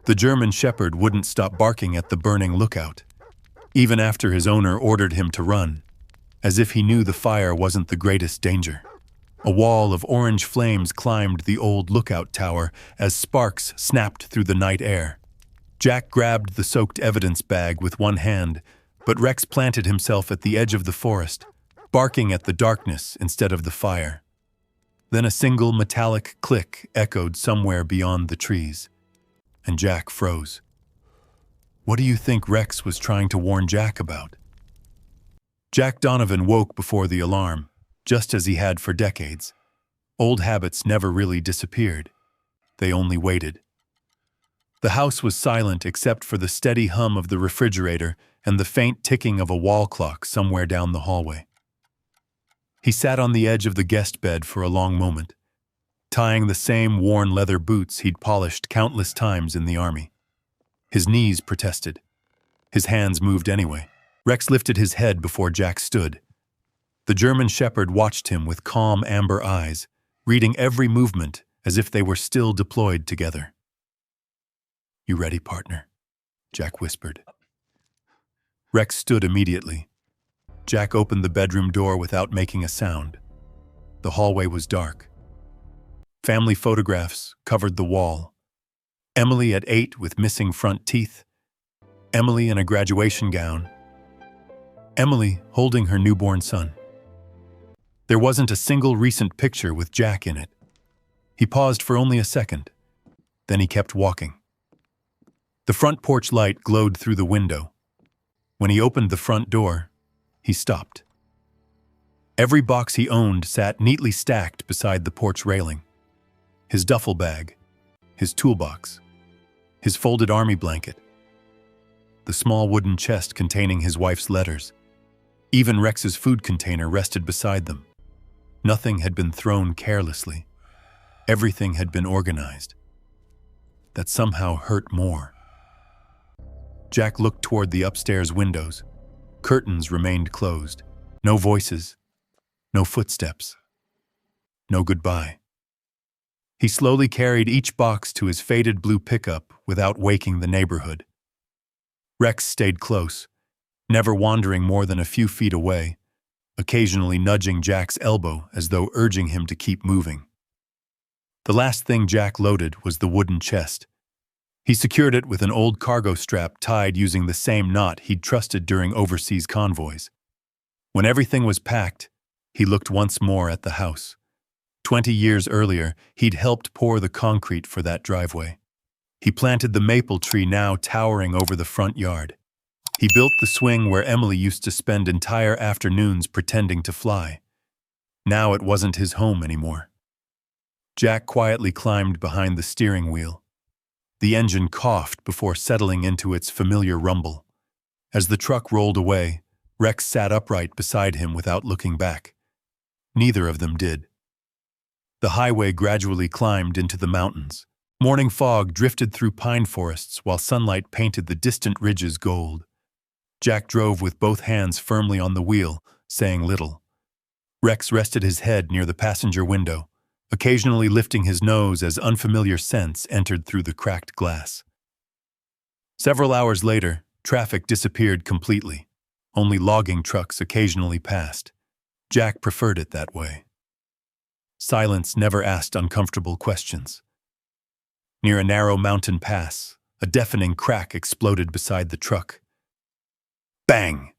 The German Shepherd wouldn't stop barking at the burning lookout, even after his owner ordered him to run, as if he knew the fire wasn't the greatest danger. A wall of orange flames climbed the old lookout tower as sparks snapped through the night air. Jack grabbed the soaked evidence bag with one hand, but Rex planted himself at the edge of the forest, barking at the darkness instead of the fire. Then a single metallic click echoed somewhere beyond the trees, and Jack froze. What do you think Rex was trying to warn Jack about? Jack Donovan woke before the alarm, just as he had for decades. Old habits never really disappeared. They only waited. The house was silent except for the steady hum of the refrigerator and the faint ticking of a wall clock somewhere down the hallway. He sat on the edge of the guest bed for a long moment, tying the same worn leather boots he'd polished countless times in the army. His knees protested. His hands moved anyway. Rex lifted his head before Jack stood. The German Shepherd watched him with calm amber eyes, reading every movement as if they were still deployed together. "You ready, partner?" Jack whispered. Rex stood immediately. Jack opened the bedroom door without making a sound. The hallway was dark. Family photographs covered the wall. Emily at 8 with missing front teeth. Emily in a graduation gown. Emily holding her newborn son. There wasn't a single recent picture with Jack in it. He paused for only a second. Then he kept walking. The front porch light glowed through the window. When he opened the front door, he stopped. Every box he owned sat neatly stacked beside the porch railing. His duffel bag, his toolbox, his folded army blanket, the small wooden chest containing his wife's letters. Even Rex's food container rested beside them. Nothing had been thrown carelessly. Everything had been organized. That somehow hurt more. Jack looked toward the upstairs windows. Curtains remained closed. No voices. No footsteps. No goodbye. He slowly carried each box to his faded blue pickup without waking the neighborhood. Rex stayed close, never wandering more than a few feet away, occasionally nudging Jack's elbow as though urging him to keep moving. The last thing Jack loaded was the wooden chest. He secured it with an old cargo strap tied using the same knot he'd trusted during overseas convoys. When everything was packed, he looked once more at the house. 20 years earlier, he'd helped pour the concrete for that driveway. He planted the maple tree now towering over the front yard. He built the swing where Emily used to spend entire afternoons pretending to fly. Now it wasn't his home anymore. Jack quietly climbed behind the steering wheel. The engine coughed before settling into its familiar rumble. As the truck rolled away, Rex sat upright beside him without looking back. Neither of them did. The highway gradually climbed into the mountains. Morning fog drifted through pine forests while sunlight painted the distant ridges gold. Jack drove with both hands firmly on the wheel, saying little. Rex rested his head near the passenger window, occasionally lifting his nose as unfamiliar scents entered through the cracked glass. Several hours later, traffic disappeared completely. Only logging trucks occasionally passed. Jack preferred it that way. Silence never asked uncomfortable questions. Near a narrow mountain pass, a deafening crack exploded beside the truck. Bang!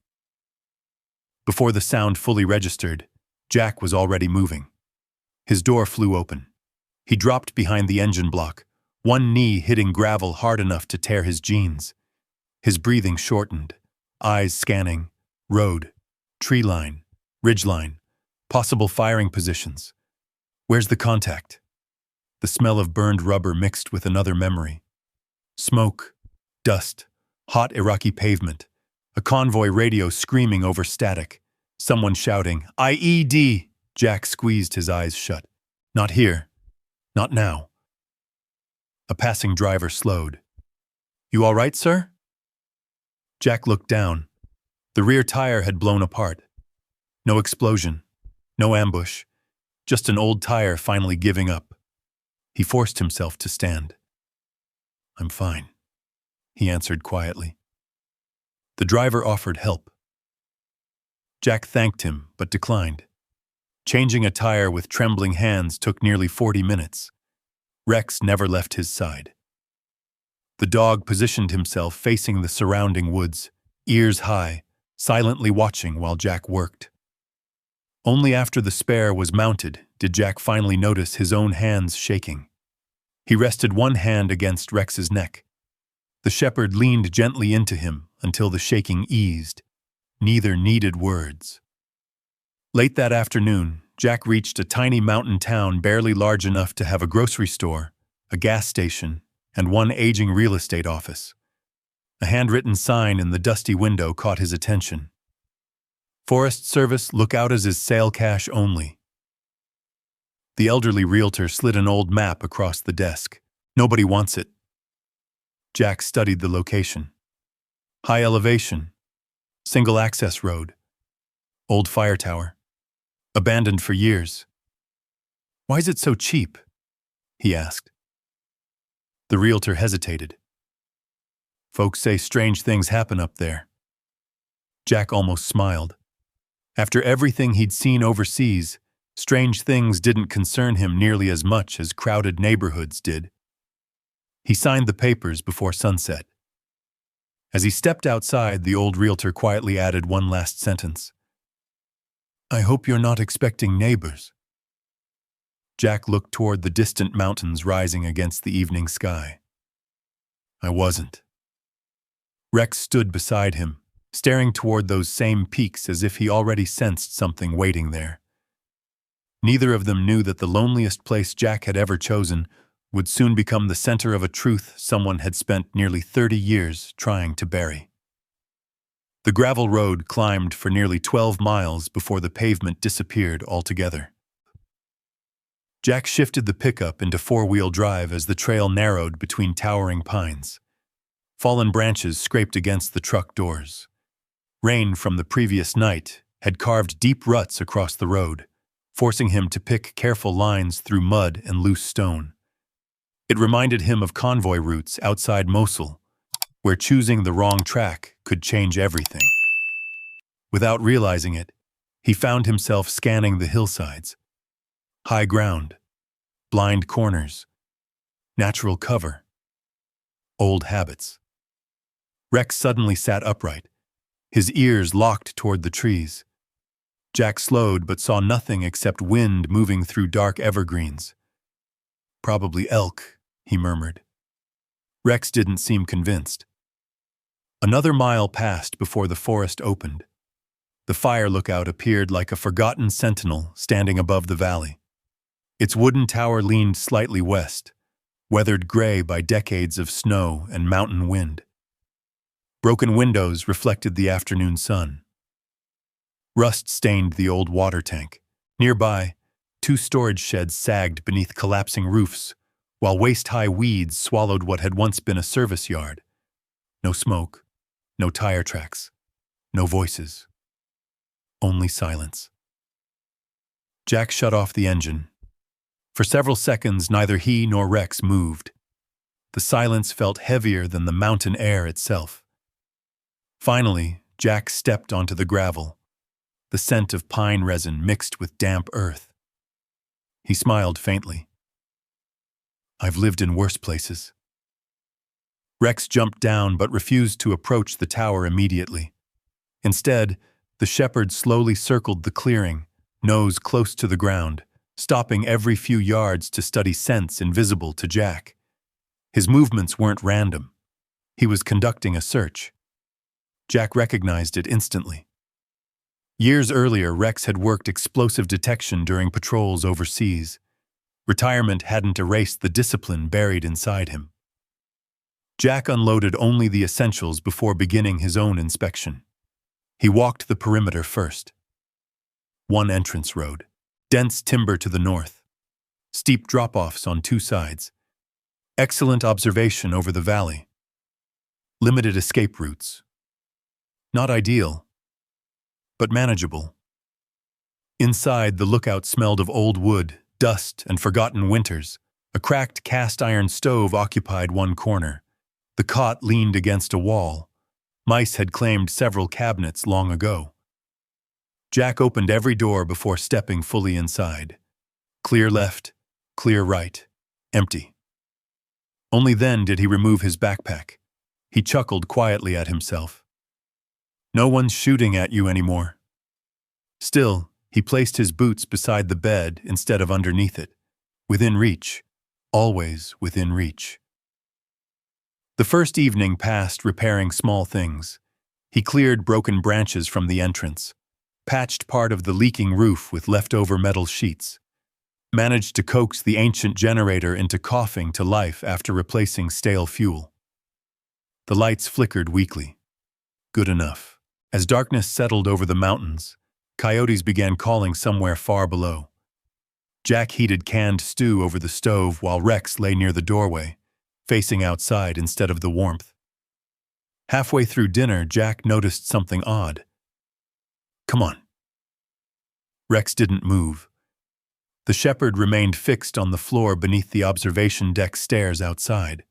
Before the sound fully registered, Jack was already moving. His door flew open. He dropped behind the engine block, one knee hitting gravel hard enough to tear his jeans. His breathing shortened, eyes scanning, road, tree line, ridge line, possible firing positions. Where's the contact? The smell of burned rubber mixed with another memory. Smoke, dust, hot Iraqi pavement, a convoy radio screaming over static, someone shouting, IED! Jack squeezed his eyes shut. Not here. Not now. A passing driver slowed. You all right, sir? Jack looked down. The rear tire had blown apart. No explosion. No ambush. Just an old tire finally giving up. He forced himself to stand. I'm fine. he answered quietly. The driver offered help. Jack thanked him, but declined. Changing a tire with trembling hands took nearly 40 minutes. Rex never left his side. The dog positioned himself facing the surrounding woods, ears high, silently watching while Jack worked. Only after the spare was mounted did Jack finally notice his own hands shaking. He rested one hand against Rex's neck. The shepherd leaned gently into him until the shaking eased. Neither needed words. Late that afternoon, Jack reached a tiny mountain town barely large enough to have a grocery store, a gas station, and one aging real estate office. A handwritten sign in the dusty window caught his attention. Forest Service, look out as is sale cash only. The elderly realtor slid an old map across the desk. Nobody wants it. Jack studied the location. High elevation, single access road, old fire tower, abandoned for years. Why is it so cheap? He asked. The realtor hesitated. Folks say strange things happen up there. Jack almost smiled. After everything he'd seen overseas, strange things didn't concern him nearly as much as crowded neighborhoods did. He signed the papers before sunset. As he stepped outside, the old realtor quietly added one last sentence. I hope you're not expecting neighbors. Jack looked toward the distant mountains rising against the evening sky. I wasn't. Rex stood beside him, staring toward those same peaks as if he already sensed something waiting there. Neither of them knew that the loneliest place Jack had ever chosen would soon become the center of a truth someone had spent nearly 30 years trying to bury. The gravel road climbed for nearly 12 miles before the pavement disappeared altogether. Jack shifted the pickup into four-wheel drive as the trail narrowed between towering pines. Fallen branches scraped against the truck doors. Rain from the previous night had carved deep ruts across the road, forcing him to pick careful lines through mud and loose stone. It reminded him of convoy routes outside Mosul, where choosing the wrong track could change everything. Without realizing it, he found himself scanning the hillsides. High ground, blind corners, natural cover, old habits. Rex suddenly sat upright, his ears locked toward the trees. Jack slowed but saw nothing except wind moving through dark evergreens. Probably elk, he murmured. Rex didn't seem convinced. Another mile passed before the forest opened. The fire lookout appeared like a forgotten sentinel standing above the valley. Its wooden tower leaned slightly west, weathered gray by decades of snow and mountain wind. Broken windows reflected the afternoon sun. Rust stained the old water tank. Nearby, 2 storage sheds sagged beneath collapsing roofs, while waist-high weeds swallowed what had once been a service yard. No smoke, no tire tracks, no voices. Only silence. Jack shut off the engine. For several seconds, neither he nor Rex moved. The silence felt heavier than the mountain air itself. Finally, Jack stepped onto the gravel, the scent of pine resin mixed with damp earth. He smiled faintly. I've lived in worse places. Rex jumped down but refused to approach the tower immediately. Instead, the shepherd slowly circled the clearing, nose close to the ground, stopping every few yards to study scents invisible to Jack. His movements weren't random. He was conducting a search. Jack recognized it instantly. Years earlier, Rex had worked explosive detection during patrols overseas. Retirement hadn't erased the discipline buried inside him. Jack unloaded only the essentials before beginning his own inspection. He walked the perimeter first. One entrance road. Dense timber to the north, steep drop-offs on 2 sides, excellent observation over the valley, limited escape routes. Not ideal, but manageable. Inside, the lookout smelled of old wood, dust, and forgotten winters. A cracked cast-iron stove occupied one corner. The cot leaned against a wall. Mice had claimed several cabinets long ago. Jack opened every door before stepping fully inside. Clear left, clear right, empty. Only then did he remove his backpack. He chuckled quietly at himself. No one's shooting at you anymore. Still, he placed his boots beside the bed instead of underneath it. Within reach. Always within reach. The first evening passed repairing small things. He cleared broken branches from the entrance, patched part of the leaking roof with leftover metal sheets, managed to coax the ancient generator into coughing to life after replacing stale fuel. The lights flickered weakly. Good enough. As darkness settled over the mountains, coyotes began calling somewhere far below. Jack heated canned stew over the stove while Rex lay near the doorway, facing outside instead of the warmth. Halfway through dinner, Jack noticed something odd. Come on. Rex didn't move. The shepherd remained fixed on the floor beneath the observation deck stairs outside.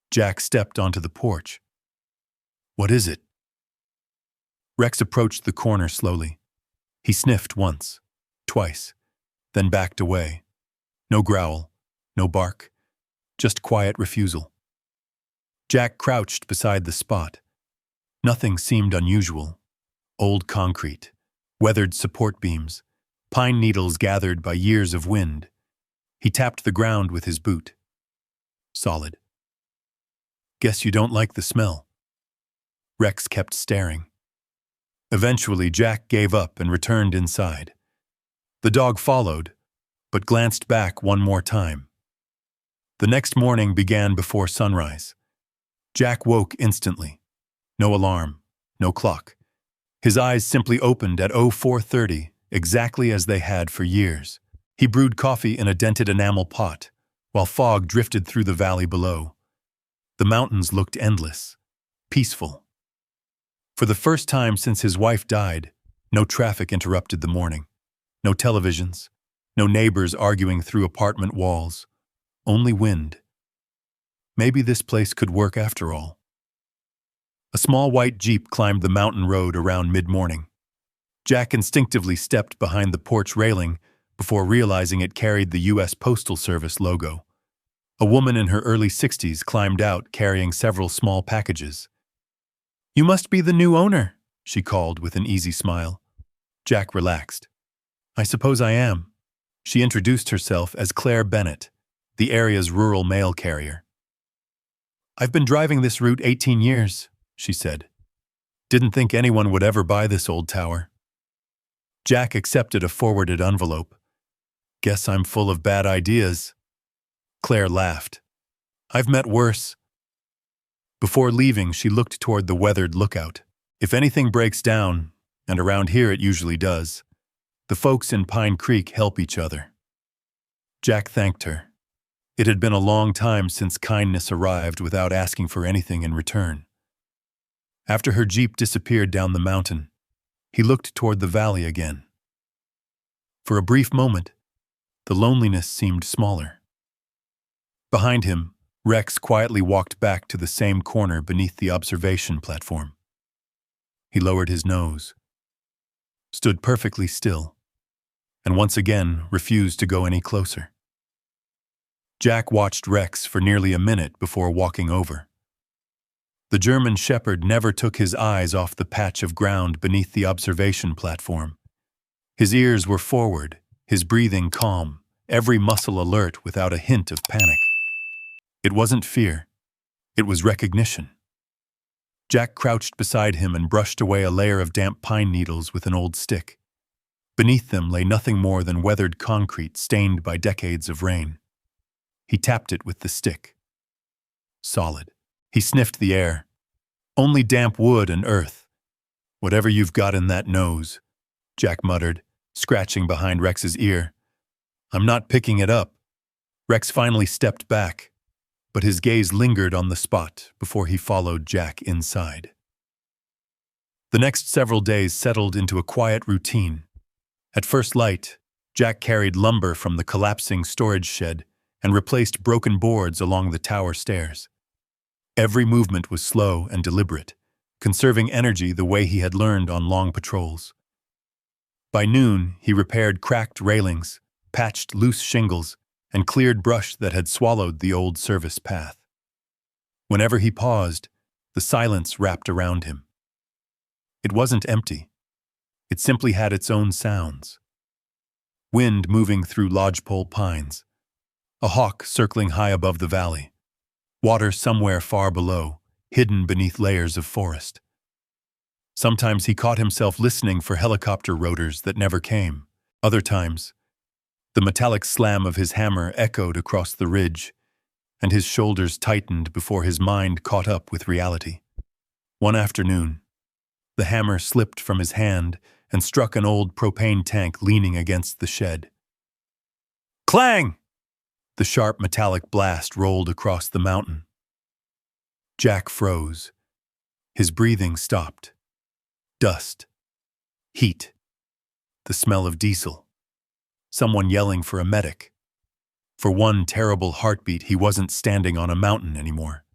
Jack stepped onto the porch. What is it? Rex approached the corner slowly. He sniffed once, twice, then backed away. No growl, no bark, just quiet refusal. Jack crouched beside the spot. Nothing seemed unusual. Old concrete, weathered support beams, pine needles gathered by years of wind. He tapped the ground with his boot. Solid. Guess you don't like the smell. Rex kept staring. Eventually, Jack gave up and returned inside. The dog followed, but glanced back one more time. The next morning began before sunrise. Jack woke instantly. No alarm, no clock. His eyes simply opened at 04:30, exactly as they had for years. He brewed coffee in a dented enamel pot, while fog drifted through the valley below. The mountains looked endless, peaceful. For the first time since his wife died, no traffic interrupted the morning. No televisions, no neighbors arguing through apartment walls. Only wind. Maybe this place could work after all. A small white Jeep climbed the mountain road around mid-morning. Jack instinctively stepped behind the porch railing before realizing it carried the U.S. Postal Service logo. A woman in her early 60s climbed out carrying several small packages. "You must be the new owner," she called with an easy smile. Jack relaxed. "I suppose I am." She introduced herself as Claire Bennett, the area's rural mail carrier. "I've been driving this route 18 years, she said. "Didn't think anyone would ever buy this old tower." Jack accepted a forwarded envelope. "Guess I'm full of bad ideas." Claire laughed. "I've met worse." Before leaving, she looked toward the weathered lookout. If anything breaks down, and around here it usually does, the folks in Pine Creek help each other. Jack thanked her. It had been a long time since kindness arrived without asking for anything in return. After her Jeep disappeared down the mountain, he looked toward the valley again. For a brief moment, the loneliness seemed smaller. Behind him, Rex quietly walked back to the same corner beneath the observation platform. He lowered his nose, stood perfectly still, and once again refused to go any closer. Jack watched Rex for nearly a minute before walking over. The German shepherd never took his eyes off the patch of ground beneath the observation platform. His ears were forward, his breathing calm, every muscle alert without a hint of panic. It wasn't fear. It was recognition. Jack crouched beside him and brushed away a layer of damp pine needles with an old stick. Beneath them lay nothing more than weathered concrete stained by decades of rain. He tapped it with the stick. Solid. He sniffed the air. Only damp wood and earth. "Whatever you've got in that nose," Jack muttered, scratching behind Rex's ear. "I'm not picking it up." Rex finally stepped back, but his gaze lingered on the spot before he followed Jack inside. The next several days settled into a quiet routine. At first light, Jack carried lumber from the collapsing storage shed and replaced broken boards along the tower stairs. Every movement was slow and deliberate, conserving energy the way he had learned on long patrols. By noon, he repaired cracked railings, patched loose shingles, and cleared brush that had swallowed the old service path. Whenever he paused, the silence wrapped around him. It wasn't empty. It simply had its own sounds. Wind moving through lodgepole pines, a hawk circling high above the valley, water somewhere far below, hidden beneath layers of forest. Sometimes he caught himself listening for helicopter rotors that never came. Other times, the metallic slam of his hammer echoed across the ridge, and his shoulders tightened before his mind caught up with reality. One afternoon, the hammer slipped from his hand and struck an old propane tank leaning against the shed. Clang! The sharp metallic blast rolled across the mountain. Jack froze. His breathing stopped. Dust. Heat. The smell of diesel. Someone yelling for a medic. For one terrible heartbeat, he wasn't standing on a mountain anymore.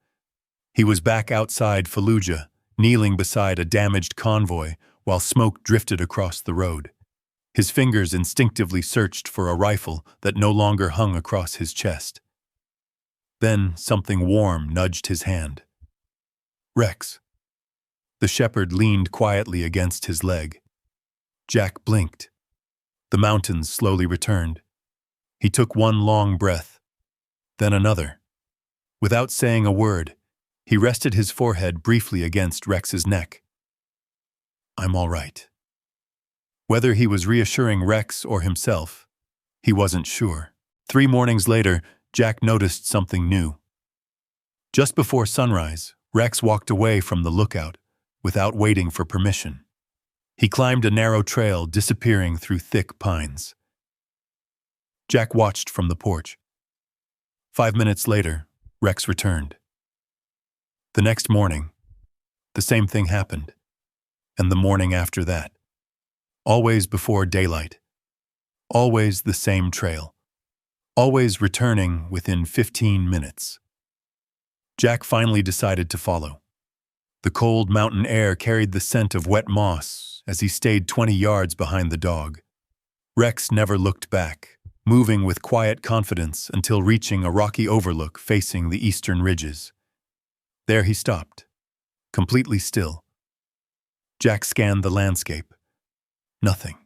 He was back outside Fallujah, kneeling beside a damaged convoy while smoke drifted across the road. His fingers instinctively searched for a rifle that no longer hung across his chest. Then something warm nudged his hand. Rex. The shepherd leaned quietly against his leg. Jack blinked. The mountains slowly returned. He took one long breath, then another. Without saying a word, he rested his forehead briefly against Rex's neck. I'm all right. Whether he was reassuring Rex or himself, he wasn't sure. 3 mornings later, Jack noticed something new. Just before sunrise, Rex walked away from the lookout without waiting for permission. He climbed a narrow trail disappearing through thick pines. Jack watched from the porch. 5 minutes later, Rex returned. The next morning, the same thing happened, and the morning after that. Always before daylight. Always the same trail. Always returning within 15 minutes. Jack finally decided to follow. The cold mountain air carried the scent of wet moss as he stayed 20 yards behind the dog. Rex never looked back, moving with quiet confidence until reaching a rocky overlook facing the eastern ridges. There he stopped, completely still. Jack scanned the landscape. Nothing.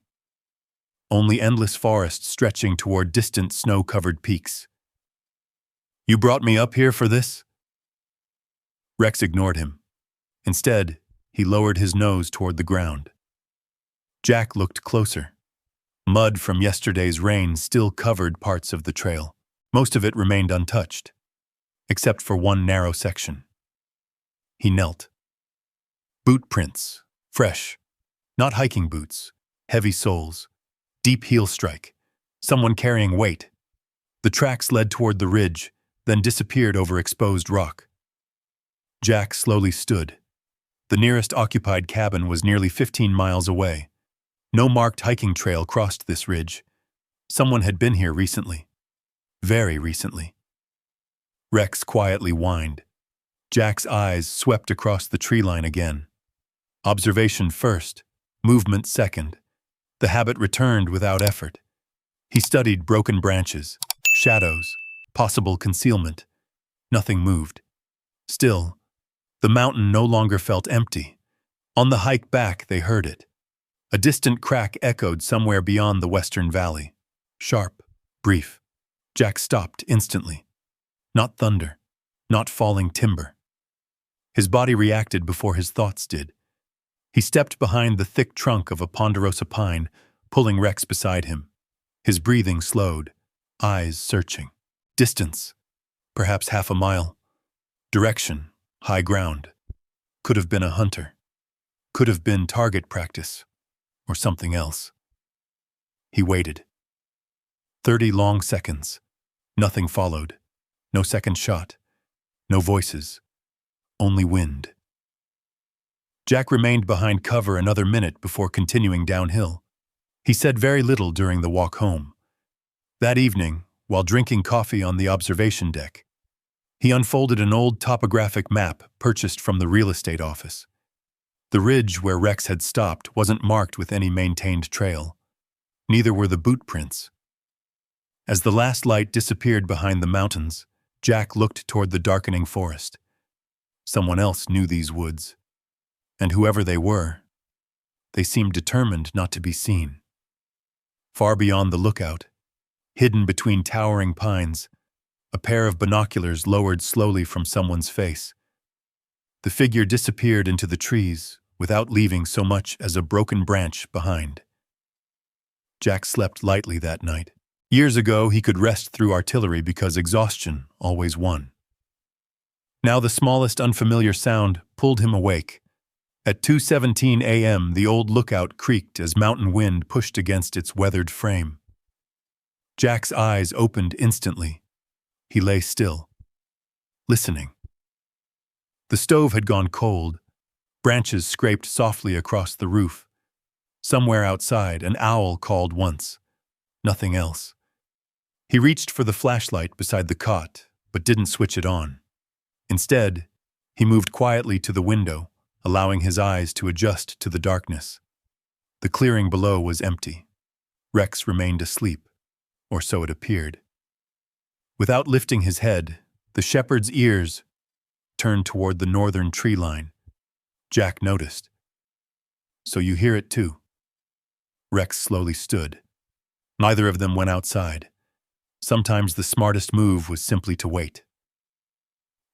Only endless forest stretching toward distant snow-covered peaks. You brought me up here for this? Rex ignored him. Instead, he lowered his nose toward the ground. Jack looked closer. Mud from yesterday's rain still covered parts of the trail. Most of it remained untouched, except for one narrow section. He knelt. Boot prints, fresh. Not hiking boots, heavy soles, deep heel strike, someone carrying weight. The tracks led toward the ridge, then disappeared over exposed rock. Jack slowly stood. The nearest occupied cabin was nearly 15 miles away. No marked hiking trail crossed this ridge. Someone had been here recently. Very recently. Rex quietly whined. Jack's eyes swept across the tree line again. Observation first, movement second. The habit returned without effort. He studied broken branches, shadows, possible concealment. Nothing moved. Still, the mountain no longer felt empty. On the hike back, they heard it. A distant crack echoed somewhere beyond the western valley. Sharp, brief. Jack stopped instantly. Not thunder, not falling timber. His body reacted before his thoughts did. He stepped behind the thick trunk of a ponderosa pine, pulling Rex beside him. His breathing slowed, eyes searching. Distance, perhaps half a mile. Direction, high ground. Could have been a hunter. Could have been target practice, or something else. He waited. 30 long seconds. Nothing followed. No second shot. No voices. Only wind. Jack remained behind cover another minute before continuing downhill. He said very little during the walk home. That evening, while drinking coffee on the observation deck, He unfolded an old topographic map purchased from the real estate office. The ridge where Rex had stopped wasn't marked with any maintained trail. Neither were the boot prints. As the last light disappeared behind the mountains, Jack looked toward the darkening forest. Someone else knew these woods, and whoever they were, they seemed determined not to be seen. Far beyond the lookout, hidden between towering pines, a pair of binoculars lowered slowly from someone's face. The figure disappeared into the trees without leaving so much as a broken branch behind. Jack slept lightly that night. Years ago, he could rest through artillery because exhaustion always won. Now the smallest unfamiliar sound pulled him awake. At 2:17 a.m., the old lookout creaked as mountain wind pushed against its weathered frame. Jack's eyes opened instantly. He lay still, listening. The stove had gone cold. Branches scraped softly across the roof. Somewhere outside, an owl called once. Nothing else. He reached for the flashlight beside the cot, but didn't switch it on. Instead, he moved quietly to the window, allowing his eyes to adjust to the darkness. The clearing below was empty. Rex remained asleep, or so it appeared. Without lifting his head, the shepherd's ears turned toward the northern tree line. Jack noticed. "So you hear it too?" Rex slowly stood. Neither of them went outside. Sometimes the smartest move was simply to wait.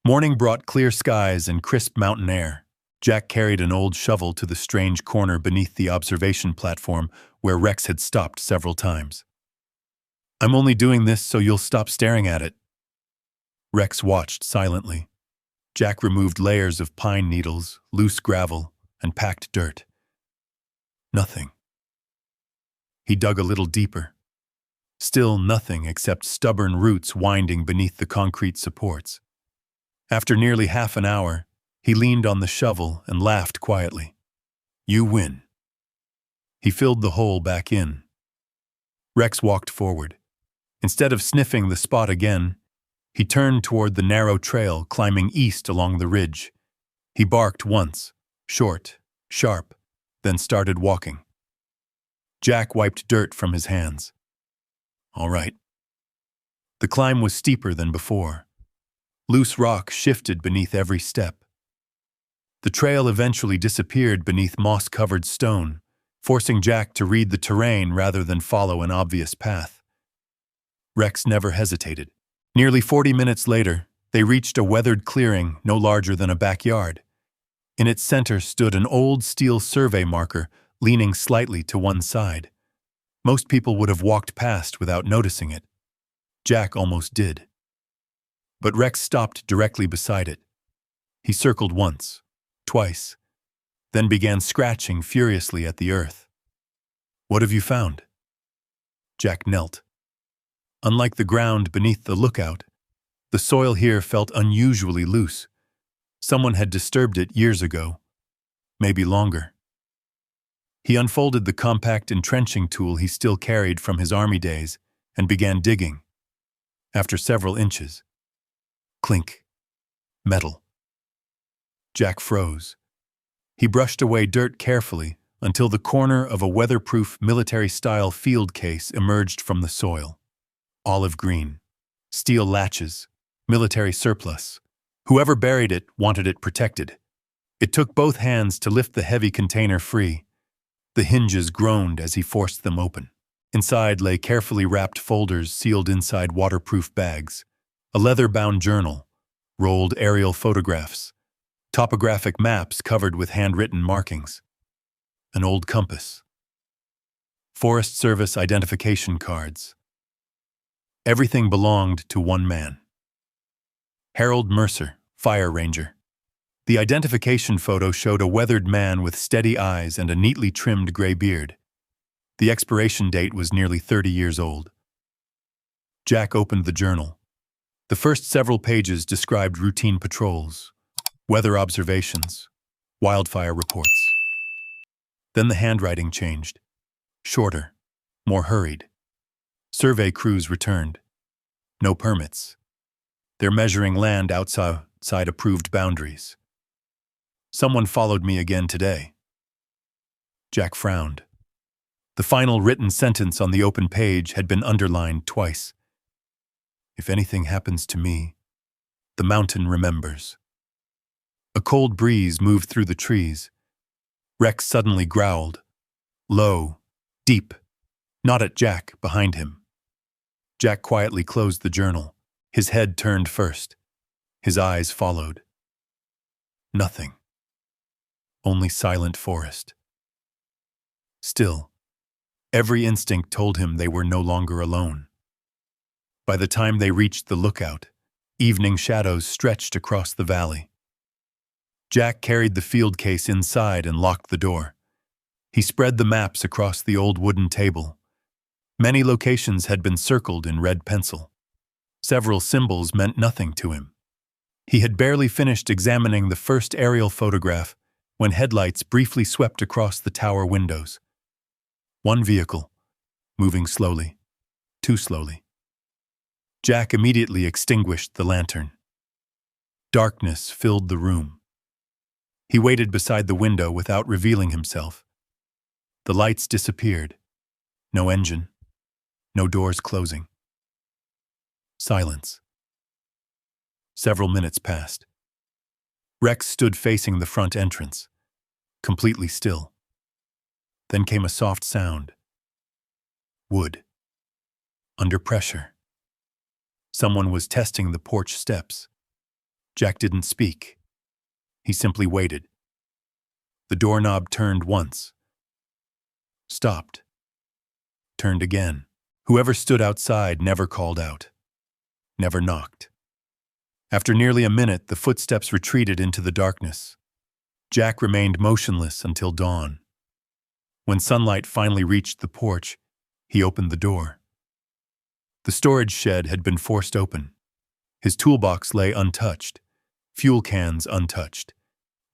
Morning brought clear skies and crisp mountain air. Jack carried an old shovel to the strange corner beneath the observation platform where Rex had stopped several times. "I'm only doing this so you'll stop staring at it." Rex watched silently. Jack removed layers of pine needles, loose gravel, and packed dirt. Nothing. He dug a little deeper. Still nothing except stubborn roots winding beneath the concrete supports. After nearly half an hour, he leaned on the shovel and laughed quietly. "You win." He filled the hole back in. Rex walked forward. Instead of sniffing the spot again, he turned toward the narrow trail climbing east along the ridge. He barked once, short, sharp, then started walking. Jack wiped dirt from his hands. All right. The climb was steeper than before. Loose rock shifted beneath every step. The trail eventually disappeared beneath moss-covered stone, forcing Jack to read the terrain rather than follow an obvious path. Rex never hesitated. Nearly 40 minutes later, they reached a weathered clearing no larger than a backyard. In its center stood an old steel survey marker leaning slightly to one side. Most people would have walked past without noticing it. Jack almost did. But Rex stopped directly beside it. He circled once, twice, then began scratching furiously at the earth. "What have you found?" Jack knelt. Unlike the ground beneath the lookout, the soil here felt unusually loose. Someone had disturbed it years ago, maybe longer. He unfolded the compact entrenching tool he still carried from his army days and began digging. After several inches, clink, metal. Jack froze. He brushed away dirt carefully until the corner of a weatherproof military-style field case emerged from the soil. Olive green, steel latches, military surplus. Whoever buried it wanted it protected. It took both hands to lift the heavy container free. The hinges groaned as he forced them open. Inside lay carefully wrapped folders sealed inside waterproof bags, a leather-bound journal, rolled aerial photographs, topographic maps covered with handwritten markings, an old compass, Forest Service identification cards. Everything belonged to one man. Harold Mercer, fire ranger. The identification photo showed a weathered man with steady eyes and a neatly trimmed gray beard. The expiration date was nearly 30 years old. Jack opened the journal. The first several pages described routine patrols, weather observations, wildfire reports. Then the handwriting changed. Shorter, more hurried. Survey crews returned. No permits. They're measuring land outside approved boundaries. Someone followed me again today. Jack frowned. The final written sentence on the open page had been underlined twice. If anything happens to me, the mountain remembers. A cold breeze moved through the trees. Rex suddenly growled. Low, deep, not at Jack, behind him. Jack quietly closed the journal. His head turned first. His eyes followed. Nothing. Only silent forest. Still, every instinct told him they were no longer alone. By the time they reached the lookout, evening shadows stretched across the valley. Jack carried the field case inside and locked the door. He spread the maps across the old wooden table. Many locations had been circled in red pencil. Several symbols meant nothing to him. He had barely finished examining the first aerial photograph when headlights briefly swept across the tower windows. One vehicle, moving slowly, too slowly. Jack immediately extinguished the lantern. Darkness filled the room. He waited beside the window without revealing himself. The lights disappeared. No engine. No doors closing. Silence. Several minutes passed. Rex stood facing the front entrance, completely still. Then came a soft sound. Wood. Under pressure. Someone was testing the porch steps. Jack didn't speak. He simply waited. The doorknob turned once. Stopped. Turned again. Whoever stood outside never called out. Never knocked. After nearly a minute, the footsteps retreated into the darkness. Jack remained motionless until dawn. When sunlight finally reached the porch, he opened the door. The storage shed had been forced open. His toolbox lay untouched, fuel cans untouched,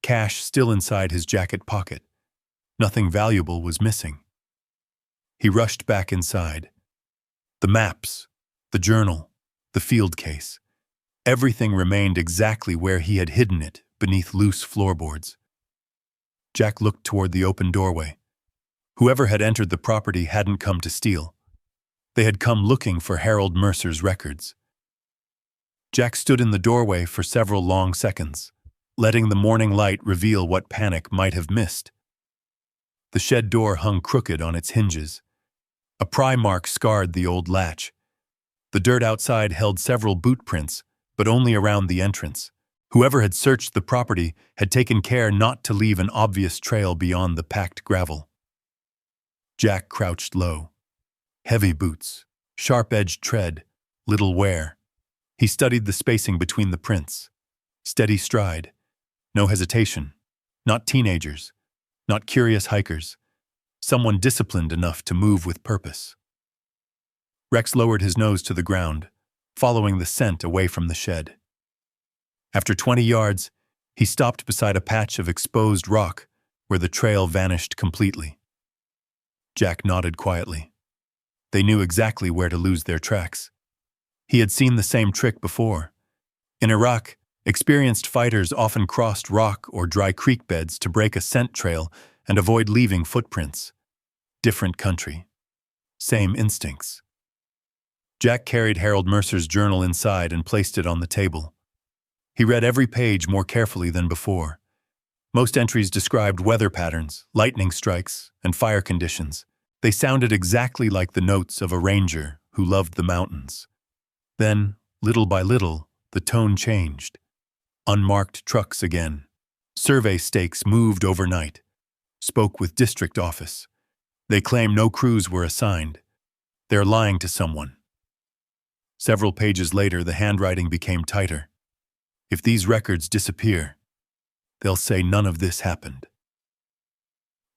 cash still inside his jacket pocket. Nothing valuable was missing. He rushed back inside. The maps, the journal, the field case. Everything remained exactly where he had hidden it, beneath loose floorboards. Jack looked toward the open doorway. Whoever had entered the property hadn't come to steal. They had come looking for Harold Mercer's records. Jack stood in the doorway for several long seconds, letting the morning light reveal what panic might have missed. The shed door hung crooked on its hinges. A pry mark scarred the old latch. The dirt outside held several boot prints, but only around the entrance. Whoever had searched the property had taken care not to leave an obvious trail beyond the packed gravel. Jack crouched low. Heavy boots, sharp-edged tread, little wear. He studied the spacing between the prints. Steady stride. No hesitation. Not teenagers. Not curious hikers. Someone disciplined enough to move with purpose. Rex lowered his nose to the ground, following the scent away from the shed. After 20 yards, he stopped beside a patch of exposed rock where the trail vanished completely. Jack nodded quietly. They knew exactly where to lose their tracks. He had seen the same trick before. In Iraq, experienced fighters often crossed rock or dry creek beds to break a scent trail and avoid leaving footprints. Different country. Same instincts. Jack carried Harold Mercer's journal inside and placed it on the table. He read every page more carefully than before. Most entries described weather patterns, lightning strikes, and fire conditions. They sounded exactly like the notes of a ranger who loved the mountains. Then, little by little, the tone changed. Unmarked trucks again. Survey stakes moved overnight. Spoke with district office. They claim no crews were assigned. They're lying to someone. Several pages later, the handwriting became tighter. If these records disappear, they'll say none of this happened.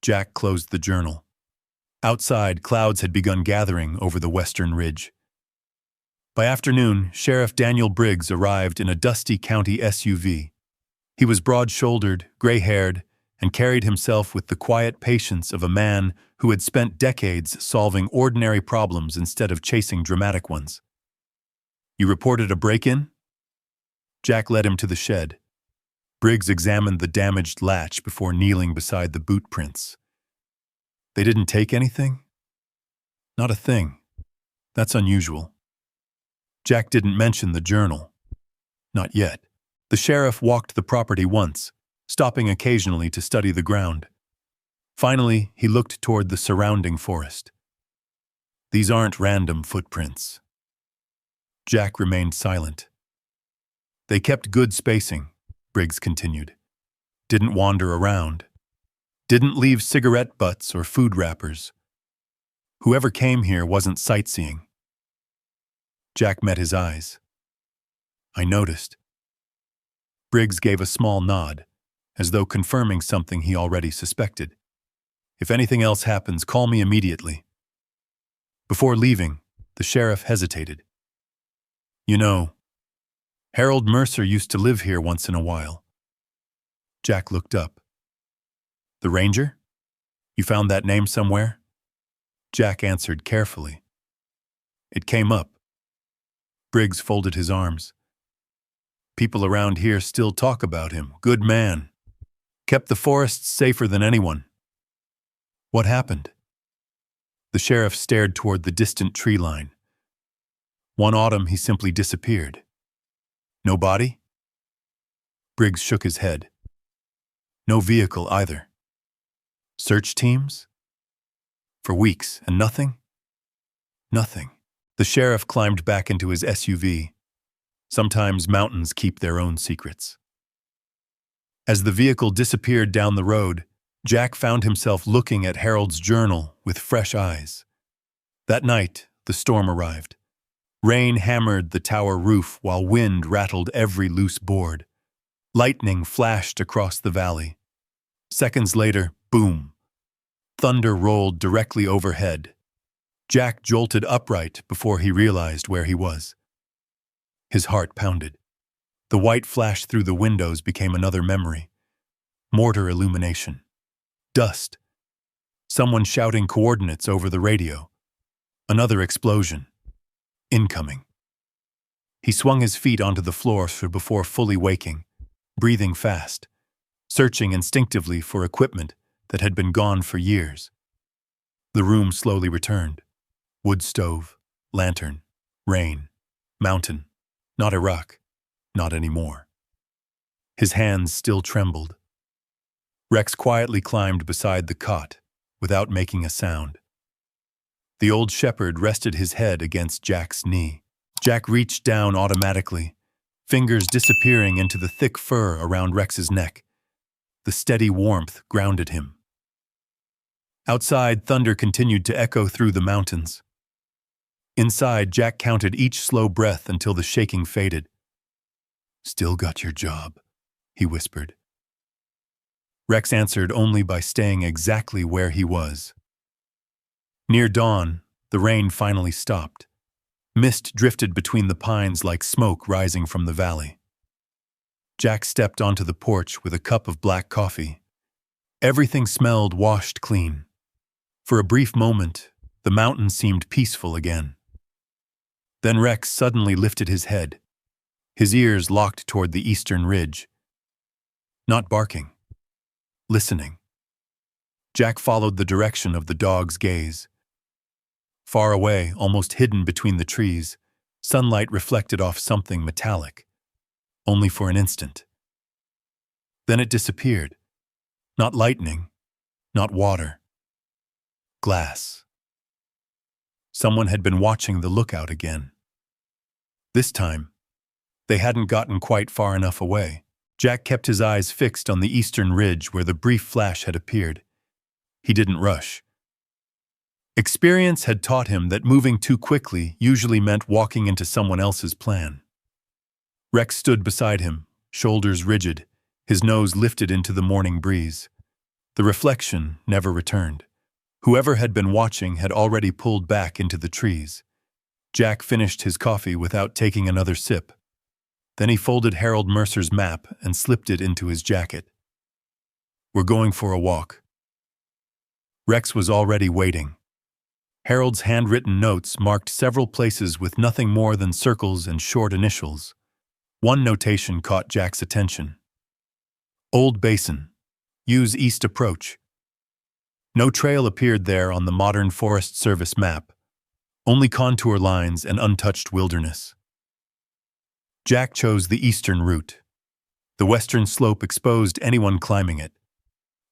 Jack closed the journal. Outside, clouds had begun gathering over the western ridge. By afternoon, Sheriff Daniel Briggs arrived in a dusty county SUV. He was broad-shouldered, gray-haired, and carried himself with the quiet patience of a man who had spent decades solving ordinary problems instead of chasing dramatic ones. "You reported a break-in?" Jack led him to the shed. Briggs examined the damaged latch before kneeling beside the boot prints. They didn't take anything? Not a thing. That's unusual. Jack didn't mention the journal. Not yet. The sheriff walked the property once, stopping occasionally to study the ground. Finally, he looked toward the surrounding forest. These aren't random footprints. Jack remained silent. They kept good spacing, Briggs continued. Didn't wander around. Didn't leave cigarette butts or food wrappers. Whoever came here wasn't sightseeing. Jack met his eyes. I noticed. Briggs gave a small nod, as though confirming something he already suspected. If anything else happens, call me immediately. Before leaving, the sheriff hesitated. You know, Harold Mercer used to live here once in a while. Jack looked up. The ranger? You found that name somewhere? Jack answered carefully. It came up. Briggs folded his arms. People around here still talk about him. Good man. Kept the forests safer than anyone. What happened? The sheriff stared toward the distant tree line. One autumn, he simply disappeared. No body? Briggs shook his head. No vehicle either. Search teams? For weeks, and nothing? Nothing. The sheriff climbed back into his SUV. Sometimes mountains keep their own secrets. As the vehicle disappeared down the road, Jack found himself looking at Harold's journal with fresh eyes. That night, the storm arrived. Rain hammered the tower roof while wind rattled every loose board. Lightning flashed across the valley. Seconds later, boom. Thunder rolled directly overhead. Jack jolted upright before he realized where he was. His heart pounded. The white flash through the windows became another memory. Mortar illumination. Dust. Someone shouting coordinates over the radio. Another explosion. Incoming. He swung his feet onto the floor before fully waking, breathing fast, searching instinctively for equipment that had been gone for years. The room slowly returned. Wood stove, lantern, rain, mountain. Not Iraq. Not anymore. His hands still trembled. Rex quietly climbed beside the cot, without making a sound. The old shepherd rested his head against Jack's knee. Jack reached down automatically, fingers disappearing into the thick fur around Rex's neck. The steady warmth grounded him. Outside, thunder continued to echo through the mountains. Inside, Jack counted each slow breath until the shaking faded. Still got your job, he whispered. Rex answered only by staying exactly where he was. Near dawn, the rain finally stopped. Mist drifted between the pines like smoke rising from the valley. Jack stepped onto the porch with a cup of black coffee. Everything smelled washed clean. For a brief moment, the mountain seemed peaceful again. Then Rex suddenly lifted his head, his ears locked toward the eastern ridge. Not barking. Listening. Jack followed the direction of the dog's gaze. Far away, almost hidden between the trees, sunlight reflected off something metallic, only for an instant. Then it disappeared. Not lightning, not water. Glass. Someone had been watching the lookout again. This time, they hadn't gotten quite far enough away. Jack kept his eyes fixed on the eastern ridge where the brief flash had appeared. He didn't rush. Experience had taught him that moving too quickly usually meant walking into someone else's plan. Rex stood beside him, shoulders rigid, his nose lifted into the morning breeze. The reflection never returned. Whoever had been watching had already pulled back into the trees. Jack finished his coffee without taking another sip. Then he folded Harold Mercer's map and slipped it into his jacket. We're going for a walk. Rex was already waiting. Harold's handwritten notes marked several places with nothing more than circles and short initials. One notation caught Jack's attention. Old Basin. Use east approach. No trail appeared there on the modern Forest Service map, only contour lines and untouched wilderness. Jack chose the eastern route. The western slope exposed anyone climbing it.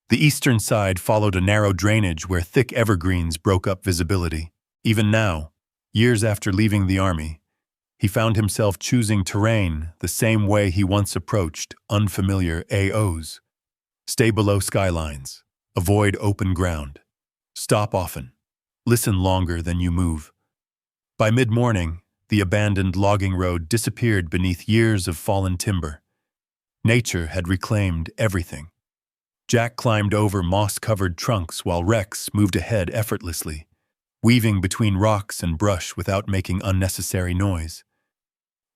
The eastern side followed a narrow drainage where thick evergreens broke up visibility. Even now, years after leaving the army, he found himself choosing terrain the same way he once approached unfamiliar AOs. Stay below skylines. Avoid open ground. Stop often. Listen longer than you move. By mid-morning, the abandoned logging road disappeared beneath years of fallen timber. Nature had reclaimed everything. Jack climbed over moss-covered trunks while Rex moved ahead effortlessly, weaving between rocks and brush without making unnecessary noise.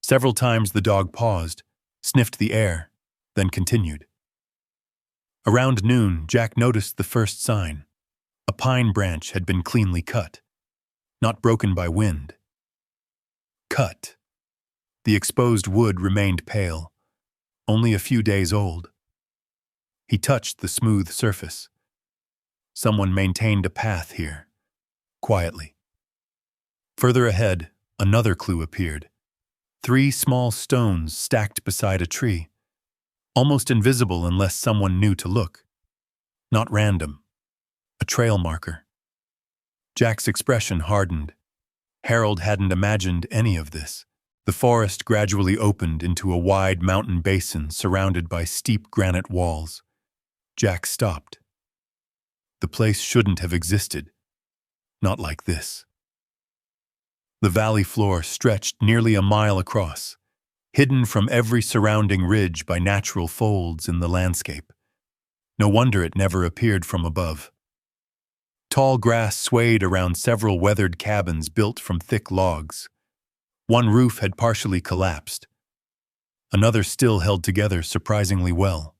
Several times the dog paused, sniffed the air, then continued. Around noon, Jack noticed the first sign. A pine branch had been cleanly cut, not broken by wind. Cut. The exposed wood remained pale, only a few days old. He touched the smooth surface. Someone maintained a path here, quietly. Further ahead, another clue appeared. 3 small stones stacked beside a tree, almost invisible unless someone knew to look. Not random. A trail marker. Jack's expression hardened. Harold hadn't imagined any of this. The forest gradually opened into a wide mountain basin surrounded by steep granite walls. Jack stopped. The place shouldn't have existed. Not like this. The valley floor stretched nearly a mile across, hidden from every surrounding ridge by natural folds in the landscape. No wonder it never appeared from above. Tall grass swayed around several weathered cabins built from thick logs. One roof had partially collapsed. Another still held together surprisingly well.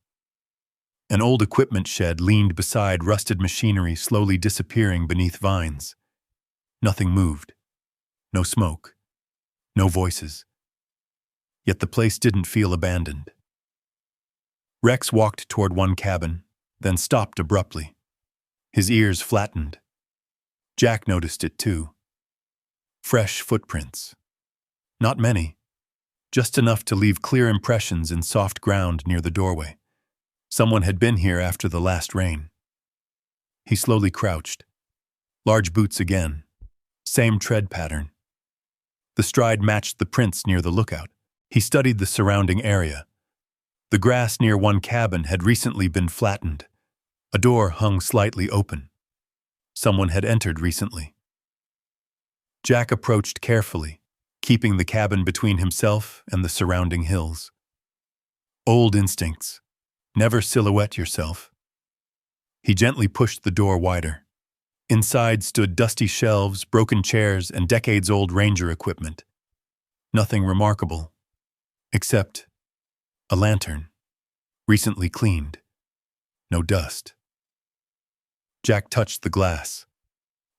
An old equipment shed leaned beside rusted machinery slowly disappearing beneath vines. Nothing moved. No smoke. No voices. Yet the place didn't feel abandoned. Rex walked toward one cabin, then stopped abruptly. His ears flattened. Jack noticed it too. Fresh footprints. Not many, just enough to leave clear impressions in soft ground near the doorway. Someone had been here after the last rain. He slowly crouched. Large boots again. Same tread pattern. The stride matched the prints near the lookout. He studied the surrounding area. The grass near one cabin had recently been flattened. A door hung slightly open. Someone had entered recently. Jack approached carefully, keeping the cabin between himself and the surrounding hills. Old instincts. Never silhouette yourself. He gently pushed the door wider. Inside stood dusty shelves, broken chairs, and decades-old ranger equipment. Nothing remarkable, except a lantern, recently cleaned. No dust. Jack touched the glass.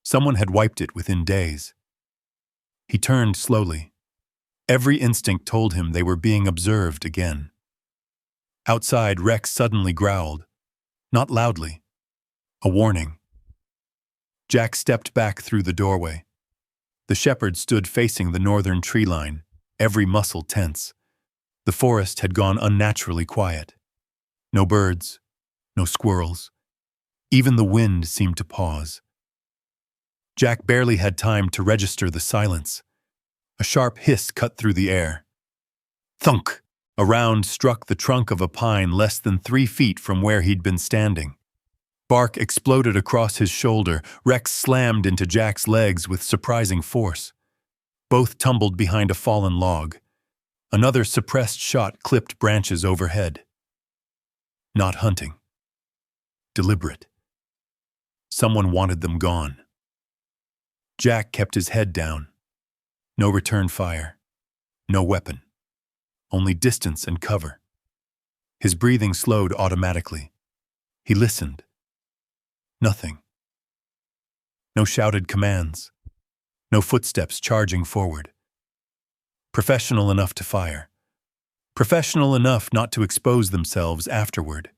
Someone had wiped it within days. He turned slowly. Every instinct told him they were being observed again. Outside, Rex suddenly growled. Not loudly. A warning. Jack stepped back through the doorway. The shepherd stood facing the northern tree line, every muscle tense. The forest had gone unnaturally quiet. No birds, no squirrels. Even the wind seemed to pause. Jack barely had time to register the silence. A sharp hiss cut through the air. Thunk! A round struck the trunk of a pine less than 3 feet from where he'd been standing. Bark exploded across his shoulder. Rex slammed into Jack's legs with surprising force. Both tumbled behind a fallen log. Another suppressed shot clipped branches overhead. Not hunting. Deliberate. Someone wanted them gone. Jack kept his head down. No return fire. No weapon. Only distance and cover. His breathing slowed automatically. He listened. Nothing. No shouted commands. No footsteps charging forward. Professional enough to fire. professional enough not to expose themselves afterward.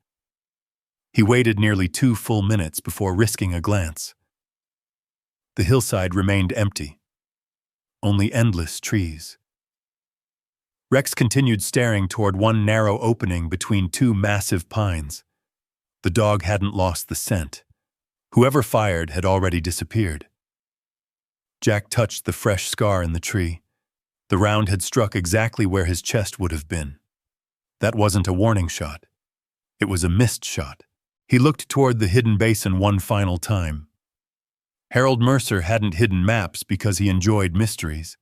He waited nearly 2 full minutes before risking a glance. The hillside remained empty. Only endless trees. Rex continued staring toward one narrow opening between 2 massive pines. The dog hadn't lost the scent. Whoever fired had already disappeared. Jack touched the fresh scar in the tree. The round had struck exactly where his chest would have been. That wasn't a warning shot. It was a missed shot. He looked toward the hidden basin one final time. Harold Mercer hadn't hidden maps because he enjoyed mysteries.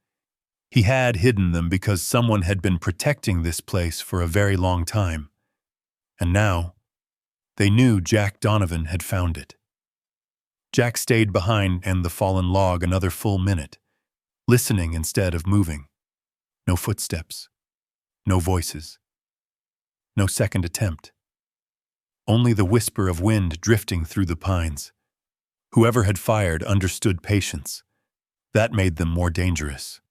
He had hidden them because someone had been protecting this place for a very long time. And now, they knew Jack Donovan had found it. Jack stayed behind and the fallen log another full minute, listening instead of moving. No footsteps. No voices. No second attempt. Only the whisper of wind drifting through the pines. Whoever had fired understood patience. That made them more dangerous.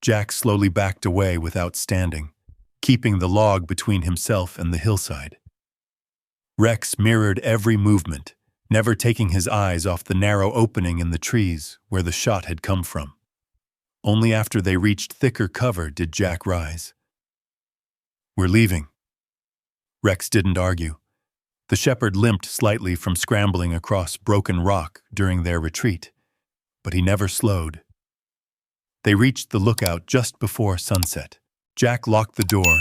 Jack slowly backed away without standing, keeping the log between himself and the hillside. Rex mirrored every movement, never taking his eyes off the narrow opening in the trees where the shot had come from. Only after they reached thicker cover did Jack rise. "We're leaving." Rex didn't argue. The shepherd limped slightly from scrambling across broken rock during their retreat, but he never slowed. They reached the lookout just before sunset. Jack locked the door,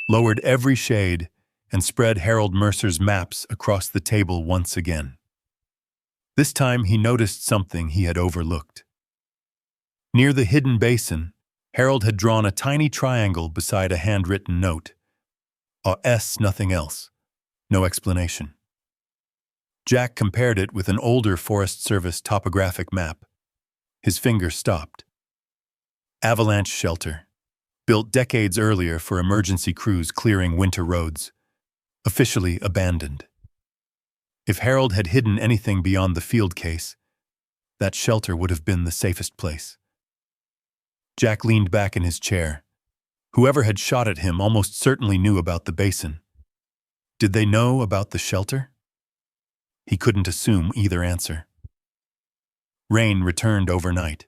lowered every shade, and spread Harold Mercer's maps across the table once again. This time he noticed something he had overlooked. Near the hidden basin, Harold had drawn a tiny triangle beside a handwritten note. A.S. nothing else. No explanation. Jack compared it with an older Forest Service topographic map. His finger stopped. Avalanche shelter. Built decades earlier for emergency crews clearing winter roads. Officially abandoned. If Harold had hidden anything beyond the field case, that shelter would have been the safest place. Jack leaned back in his chair. Whoever had shot at him almost certainly knew about the basin. Did they know about the shelter? He couldn't assume either answer. Rain returned overnight,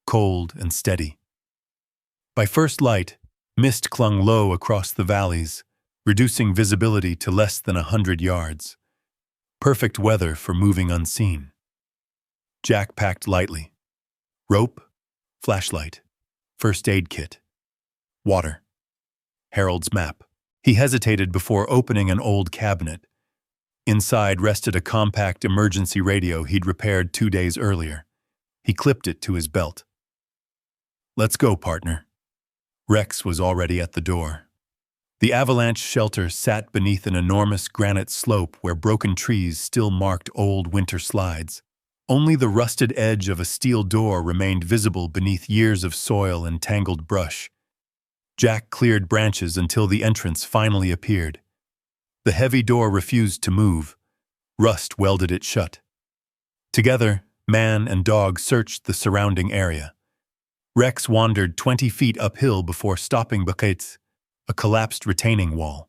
cold and steady. By first light, mist clung low across the valleys, reducing visibility to less than 100 yards. Perfect weather for moving unseen. Jack packed lightly. Rope, flashlight, first aid kit, water, Harold's map. He hesitated before opening an old cabinet. Inside rested a compact emergency radio he'd repaired 2 days earlier. He clipped it to his belt. "Let's go, partner." Rex was already at the door. The avalanche shelter sat beneath an enormous granite slope where broken trees still marked old winter slides. Only the rusted edge of a steel door remained visible beneath years of soil and tangled brush. Jack cleared branches until the entrance finally appeared. The heavy door refused to move. Rust welded it shut. Together, man and dog searched the surrounding area. Rex wandered 20 feet uphill before stopping beside a collapsed retaining wall.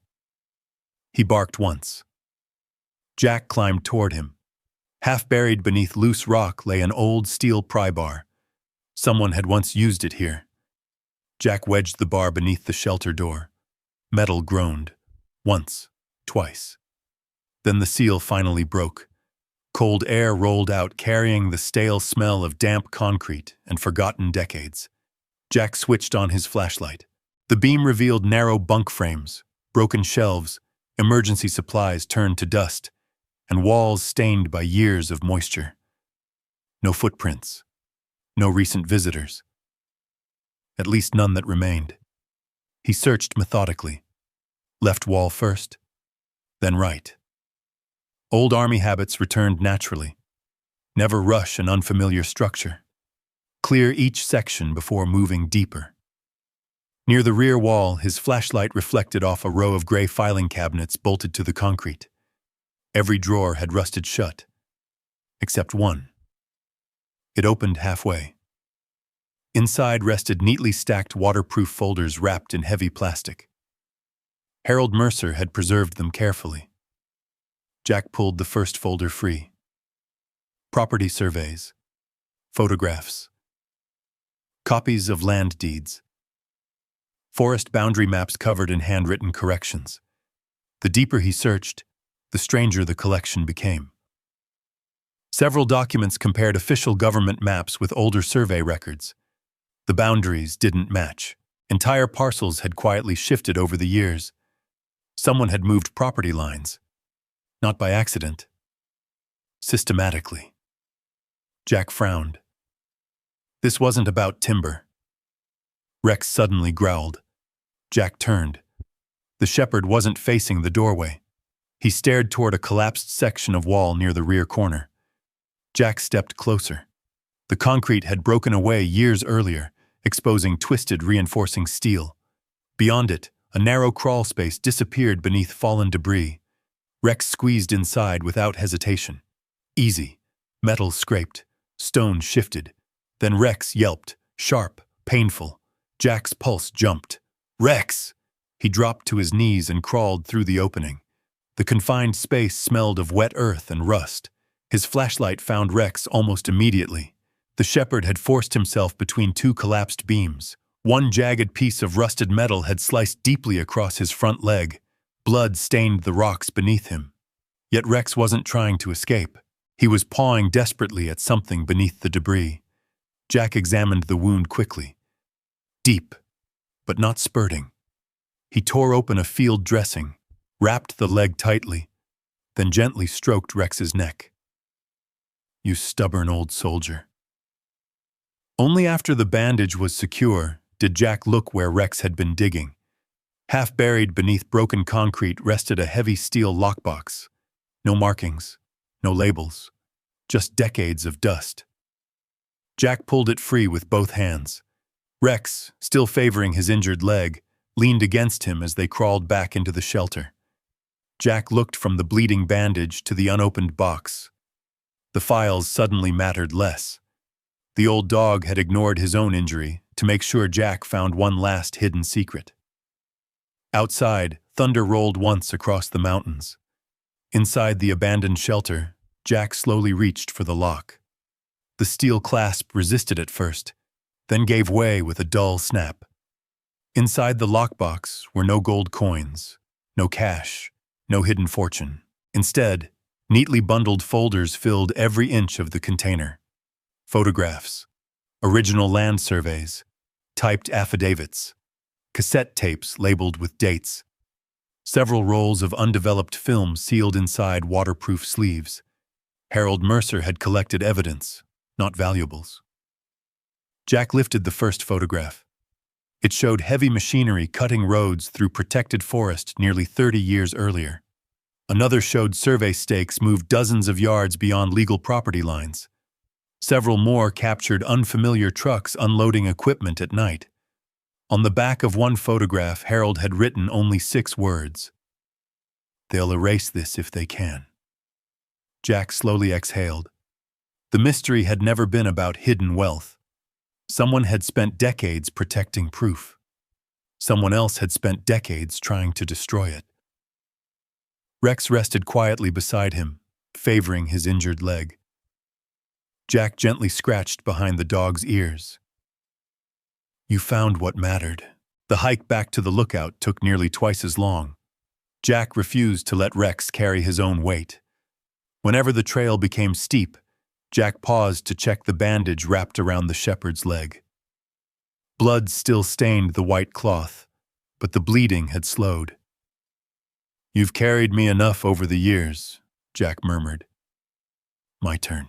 He barked once. Jack climbed toward him. Half buried beneath loose rock lay an old steel pry bar. Someone had once used it here. Jack wedged the bar beneath the shelter door. Metal groaned. Once, twice. Then the seal finally broke. Cold air rolled out, carrying the stale smell of damp concrete and forgotten decades. Jack switched on his flashlight. The beam revealed narrow bunk frames, broken shelves, emergency supplies turned to dust, and walls stained by years of moisture. No footprints. No recent visitors. At least none that remained. He searched methodically. Left wall first, then right. Old army habits returned naturally. Never rush an unfamiliar structure. Clear each section before moving deeper. Near the rear wall, his flashlight reflected off a row of gray filing cabinets bolted to the concrete. Every drawer had rusted shut, except one. It opened halfway. Inside rested neatly stacked waterproof folders wrapped in heavy plastic. Harold Mercer had preserved them carefully. Jack pulled the first folder free. Property surveys, photographs, copies of land deeds, forest boundary maps covered in handwritten corrections. The deeper he searched, the stranger the collection became. Several documents compared official government maps with older survey records. The boundaries didn't match. Entire parcels had quietly shifted over the years. Someone had moved property lines. Not by accident. Systematically. Jack frowned. This wasn't about timber. Rex suddenly growled. Jack turned. The shepherd wasn't facing the doorway. He stared toward a collapsed section of wall near the rear corner. Jack stepped closer. The concrete had broken away years earlier, exposing twisted, reinforcing steel. Beyond it, a narrow crawl space disappeared beneath fallen debris. Rex squeezed inside without hesitation. Easy. Metal scraped. Stone shifted. Then Rex yelped, sharp, painful. Jack's pulse jumped. Rex! He dropped to his knees and crawled through the opening. The confined space smelled of wet earth and rust. His flashlight found Rex almost immediately. The shepherd had forced himself between two collapsed beams. One jagged piece of rusted metal had sliced deeply across his front leg. Blood stained the rocks beneath him. Yet Rex wasn't trying to escape. He was pawing desperately at something beneath the debris. Jack examined the wound quickly. Deep, but not spurting. He tore open a field dressing, wrapped the leg tightly, then gently stroked Rex's neck. You stubborn old soldier. Only after the bandage was secure did Jack look where Rex had been digging. Half buried beneath broken concrete rested a heavy steel lockbox. No markings, no labels, just decades of dust. Jack pulled it free with both hands. Rex, still favoring his injured leg, leaned against him as they crawled back into the shelter. Jack looked from the bleeding bandage to the unopened box. The files suddenly mattered less. The old dog had ignored his own injury to make sure Jack found one last hidden secret. Outside, thunder rolled once across the mountains. Inside the abandoned shelter, Jack slowly reached for the lock. The steel clasp resisted at first, then gave way with a dull snap. Inside the lockbox were no gold coins, no cash, no hidden fortune. Instead, neatly bundled folders filled every inch of the container. Photographs, original land surveys, typed affidavits, cassette tapes labeled with dates, several rolls of undeveloped film sealed inside waterproof sleeves. Harold Mercer had collected evidence, not valuables. Jack lifted the first photograph. It showed heavy machinery cutting roads through protected forest nearly 30 years earlier. Another showed survey stakes moved dozens of yards beyond legal property lines. Several more captured unfamiliar trucks unloading equipment at night. On the back of one photograph, Harold had written only 6 words. They'll erase this if they can. Jack slowly exhaled. The mystery had never been about hidden wealth. Someone had spent decades protecting proof. Someone else had spent decades trying to destroy it. Rex rested quietly beside him, favoring his injured leg. Jack gently scratched behind the dog's ears. You found what mattered. The hike back to the lookout took nearly twice as long. Jack refused to let Rex carry his own weight. Whenever the trail became steep, Jack paused to check the bandage wrapped around the shepherd's leg. Blood still stained the white cloth, but the bleeding had slowed. You've carried me enough over the years, Jack murmured. My turn.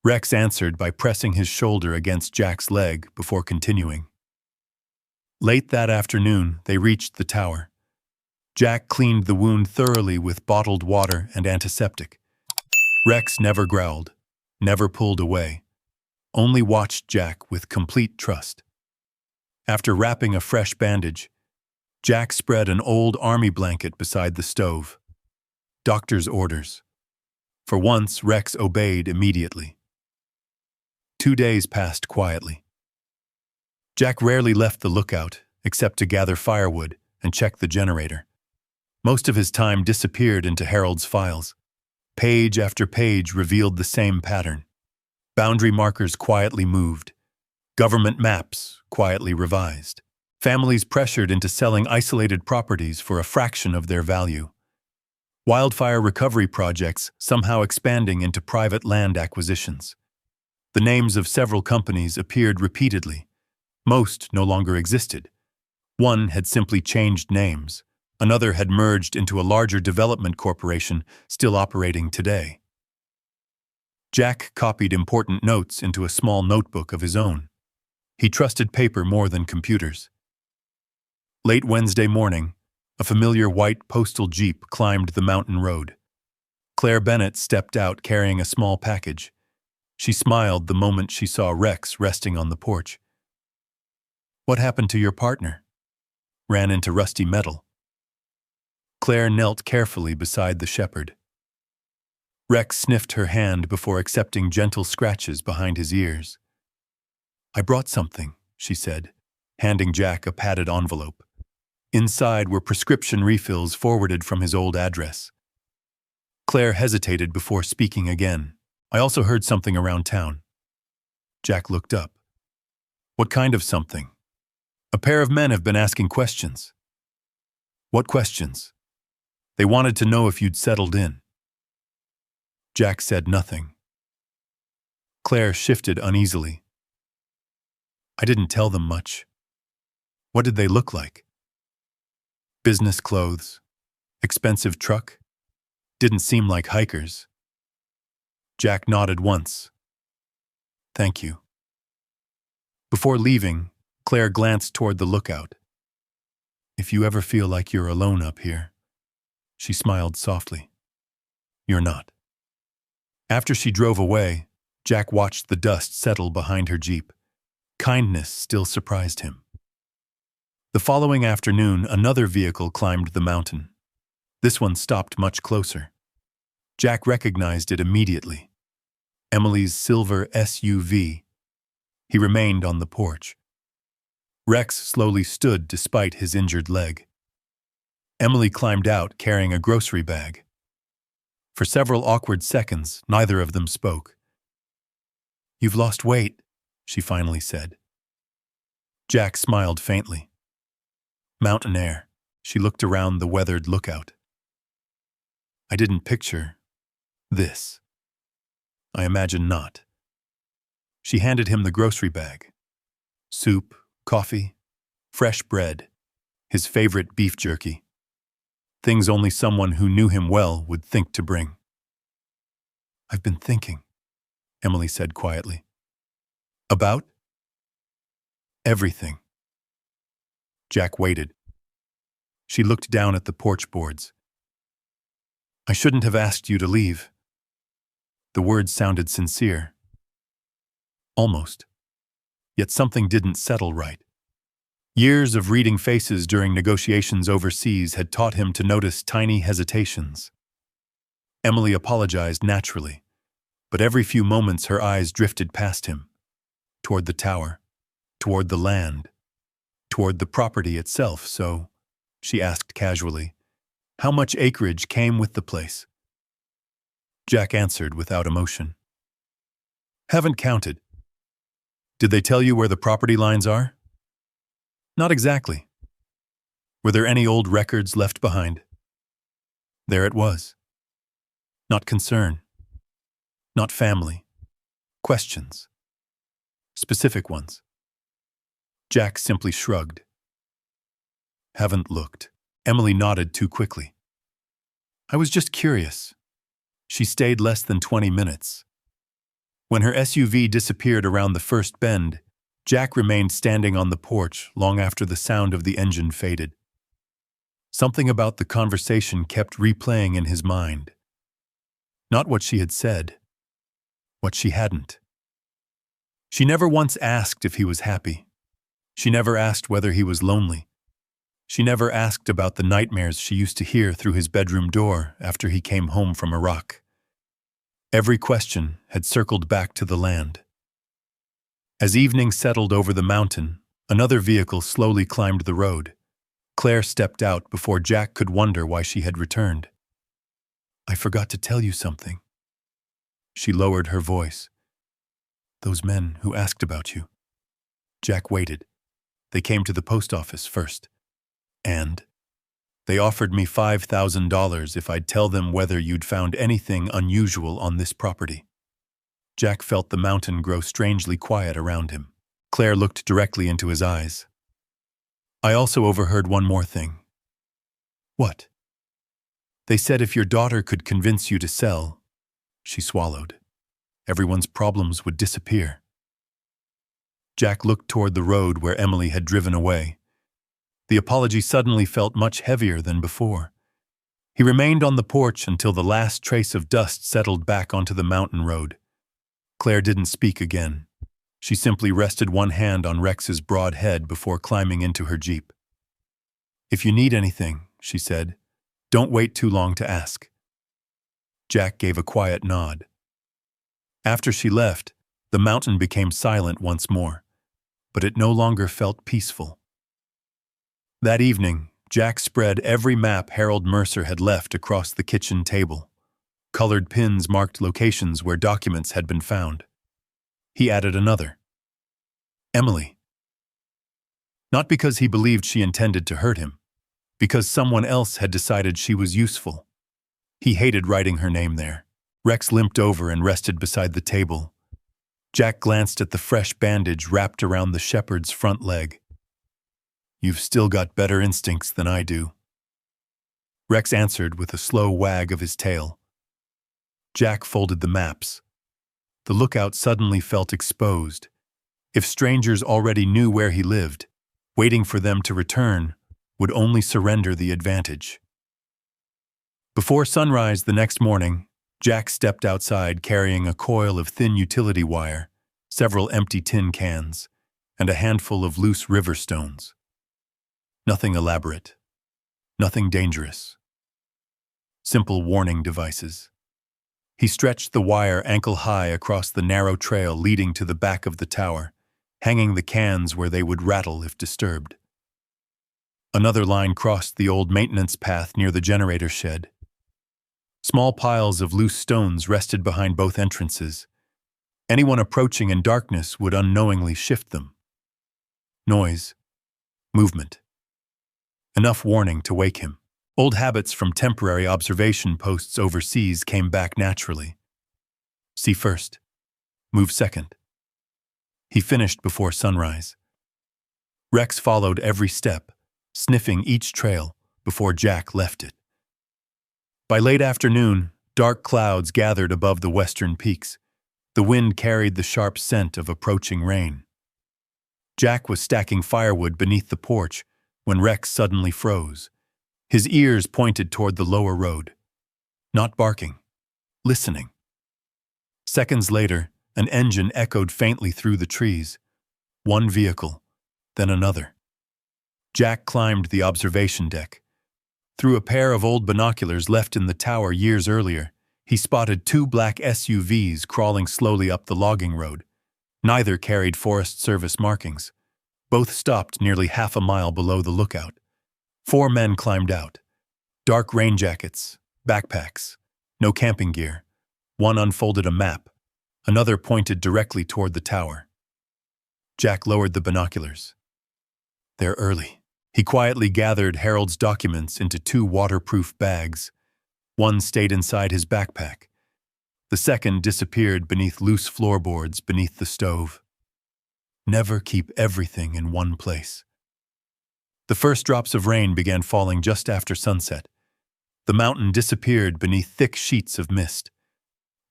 Rex answered by pressing his shoulder against Jack's leg before continuing. Late that afternoon, they reached the tower. Jack cleaned the wound thoroughly with bottled water and antiseptic. Rex never growled, never pulled away, only watched Jack with complete trust. After wrapping a fresh bandage, Jack spread an old army blanket beside the stove. Doctor's orders. For once, Rex obeyed immediately. 2 days passed quietly. Jack rarely left the lookout, except to gather firewood and check the generator. Most of his time disappeared into Harold's files. Page after page revealed the same pattern. Boundary markers quietly moved. Government maps quietly revised. Families pressured into selling isolated properties for a fraction of their value. Wildfire recovery projects somehow expanding into private land acquisitions. The names of several companies appeared repeatedly. Most no longer existed. One had simply changed names. Another had merged into a larger development corporation still operating today. Jack copied important notes into a small notebook of his own. He trusted paper more than computers. Late Wednesday morning, a familiar white postal jeep climbed the mountain road. Claire Bennett stepped out carrying a small package. She smiled the moment she saw Rex resting on the porch. "What happened to your partner?" "Ran into rusty metal." Claire knelt carefully beside the shepherd. Rex sniffed her hand before accepting gentle scratches behind his ears. "I brought something," she said, handing Jack a padded envelope. Inside were prescription refills forwarded from his old address. Claire hesitated before speaking again. "I also heard something around town." Jack looked up. "What kind of something?" "A pair of men have been asking questions." "What questions?" "They wanted to know if you'd settled in." Jack said nothing. Claire shifted uneasily. "I didn't tell them much." "What did they look like?" "Business clothes. Expensive truck. Didn't seem like hikers." Jack nodded once. "Thank you." Before leaving, Claire glanced toward the lookout. "If you ever feel like you're alone up here," she smiled softly, "you're not." After she drove away, Jack watched the dust settle behind her jeep. Kindness still surprised him. The following afternoon, another vehicle climbed the mountain. This one stopped much closer. Jack recognized it immediately. Emily's silver SUV. He remained on the porch. Rex slowly stood despite his injured leg. Emily climbed out carrying a grocery bag. For several awkward seconds, neither of them spoke. "You've lost weight," she finally said. Jack smiled faintly. "Mountain air." She looked around the weathered lookout. "I didn't picture this." "I imagine not." She handed him the grocery bag. Soup, coffee, fresh bread, his favorite beef jerky. Things only someone who knew him well would think to bring. "I've been thinking," Emily said quietly. "About?" "Everything." Jack waited. She looked down at the porch boards. "I shouldn't have asked you to leave." The words sounded sincere. Almost. Yet something didn't settle right. Years of reading faces during negotiations overseas had taught him to notice tiny hesitations. Emily apologized naturally, but every few moments her eyes drifted past him, toward the tower, toward the land, toward the property itself. "So," she asked casually, "how much acreage came with the place?" Jack answered without emotion. "Haven't counted." "Did they tell you where the property lines are?" "Not exactly." "Were there any old records left behind?" There it was. Not concern. Not family. Questions. Specific ones. Jack simply shrugged. "Haven't looked." Emily nodded too quickly. "I was just curious." She stayed less than 20 minutes. When her SUV disappeared around the first bend, Jack remained standing on the porch long after the sound of the engine faded. Something about the conversation kept replaying in his mind. Not what she had said, what she hadn't. She never once asked if he was happy. She never asked whether he was lonely. She never asked about the nightmares she used to hear through his bedroom door after he came home from Iraq. Every question had circled back to the land. As evening settled over the mountain, Another vehicle slowly climbed the road. Claire stepped out before Jack could wonder why she had returned. "I forgot to tell you something." She lowered her voice. "Those men who asked about you." Jack waited. "They came to the post office first. And they offered me $5,000 if I'd tell them whether you'd found anything unusual on this property." Jack felt the mountain grow strangely quiet around him. Claire looked directly into his eyes. "I also overheard one more thing." "What?" "They said if your daughter could convince you to sell," she swallowed, "everyone's problems would disappear." Jack looked toward the road where Emily had driven away. The apology suddenly felt much heavier than before. He remained on the porch until the last trace of dust settled back onto the mountain road. Claire didn't speak again. She simply rested one hand on Rex's broad head before climbing into her Jeep. "If you need anything," she said, "don't wait too long to ask." Jack gave a quiet nod. After she left, the mountain became silent once more, but it no longer felt peaceful. That evening, Jack spread every map Harold Mercer had left across the kitchen table. Colored pins marked locations where documents had been found. He added another. Emily. Not because he believed she intended to hurt him, because someone else had decided she was useful. He hated writing her name there. Rex limped over and rested beside the table. Jack glanced at the fresh bandage wrapped around the shepherd's front leg. "You've still got better instincts than I do." Rex answered with a slow wag of his tail. Jack folded the maps. The lookout suddenly felt exposed. If strangers already knew where he lived, waiting for them to return would only surrender the advantage. Before sunrise the next morning, Jack stepped outside carrying a coil of thin utility wire, several empty tin cans, and a handful of loose river stones. Nothing elaborate. Nothing dangerous. Simple warning devices. He stretched the wire ankle-high across the narrow trail leading to the back of the tower, hanging the cans where they would rattle if disturbed. Another line crossed the old maintenance path near the generator shed. Small piles of loose stones rested behind both entrances. Anyone approaching in darkness would unknowingly shift them. Noise. Movement. Enough warning to wake him. Old habits from temporary observation posts overseas came back naturally. See first. Move second. He finished before sunrise. Rex followed every step, sniffing each trail before Jack left it. By late afternoon, dark clouds gathered above the western peaks. The wind carried the sharp scent of approaching rain. Jack was stacking firewood beneath the porch when Rex suddenly froze. His ears pointed toward the lower road. Not barking, listening. Seconds later, an engine echoed faintly through the trees. One vehicle, then another. Jack climbed the observation deck. Through a pair of old binoculars left in the tower years earlier, he spotted two black SUVs crawling slowly up the logging road. Neither carried Forest Service markings. Both stopped nearly half a mile below the lookout. 4 men climbed out. Dark rain jackets, backpacks, no camping gear. One unfolded a map. Another pointed directly toward the tower. Jack lowered the binoculars. "They're early." He quietly gathered Harold's documents into 2 waterproof bags. One stayed inside his backpack. The second disappeared beneath loose floorboards beneath the stove. Never keep everything in one place. The first drops of rain began falling just after sunset. The mountain disappeared beneath thick sheets of mist.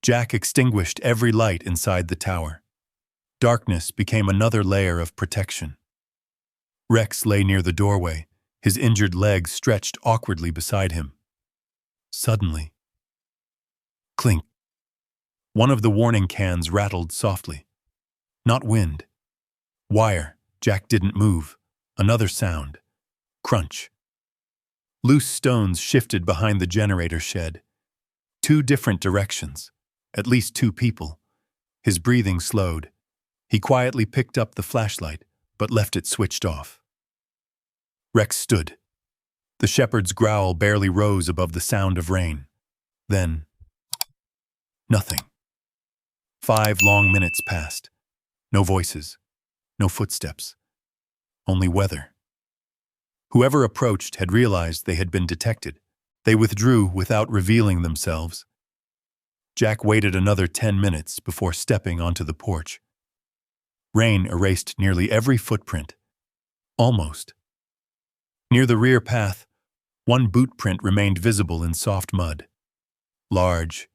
Jack extinguished every light inside the tower. Darkness became another layer of protection. Rex lay near the doorway, his injured legs stretched awkwardly beside him. Suddenly, clink. One of the warning cans rattled softly. Not wind. Wire. Jack didn't move. Another sound. Crunch. Loose stones shifted behind the generator shed. 2 different directions. At least 2 people. His breathing slowed. He quietly picked up the flashlight, but left it switched off. Rex stood. The shepherd's growl barely rose above the sound of rain. Then, nothing. 5 long minutes passed. No voices, no footsteps, only weather. Whoever approached had realized they had been detected. They withdrew without revealing themselves. Jack waited another 10 minutes before stepping onto the porch. Rain erased nearly every footprint. Almost. Near the rear path, one boot print remained visible in soft mud. Large,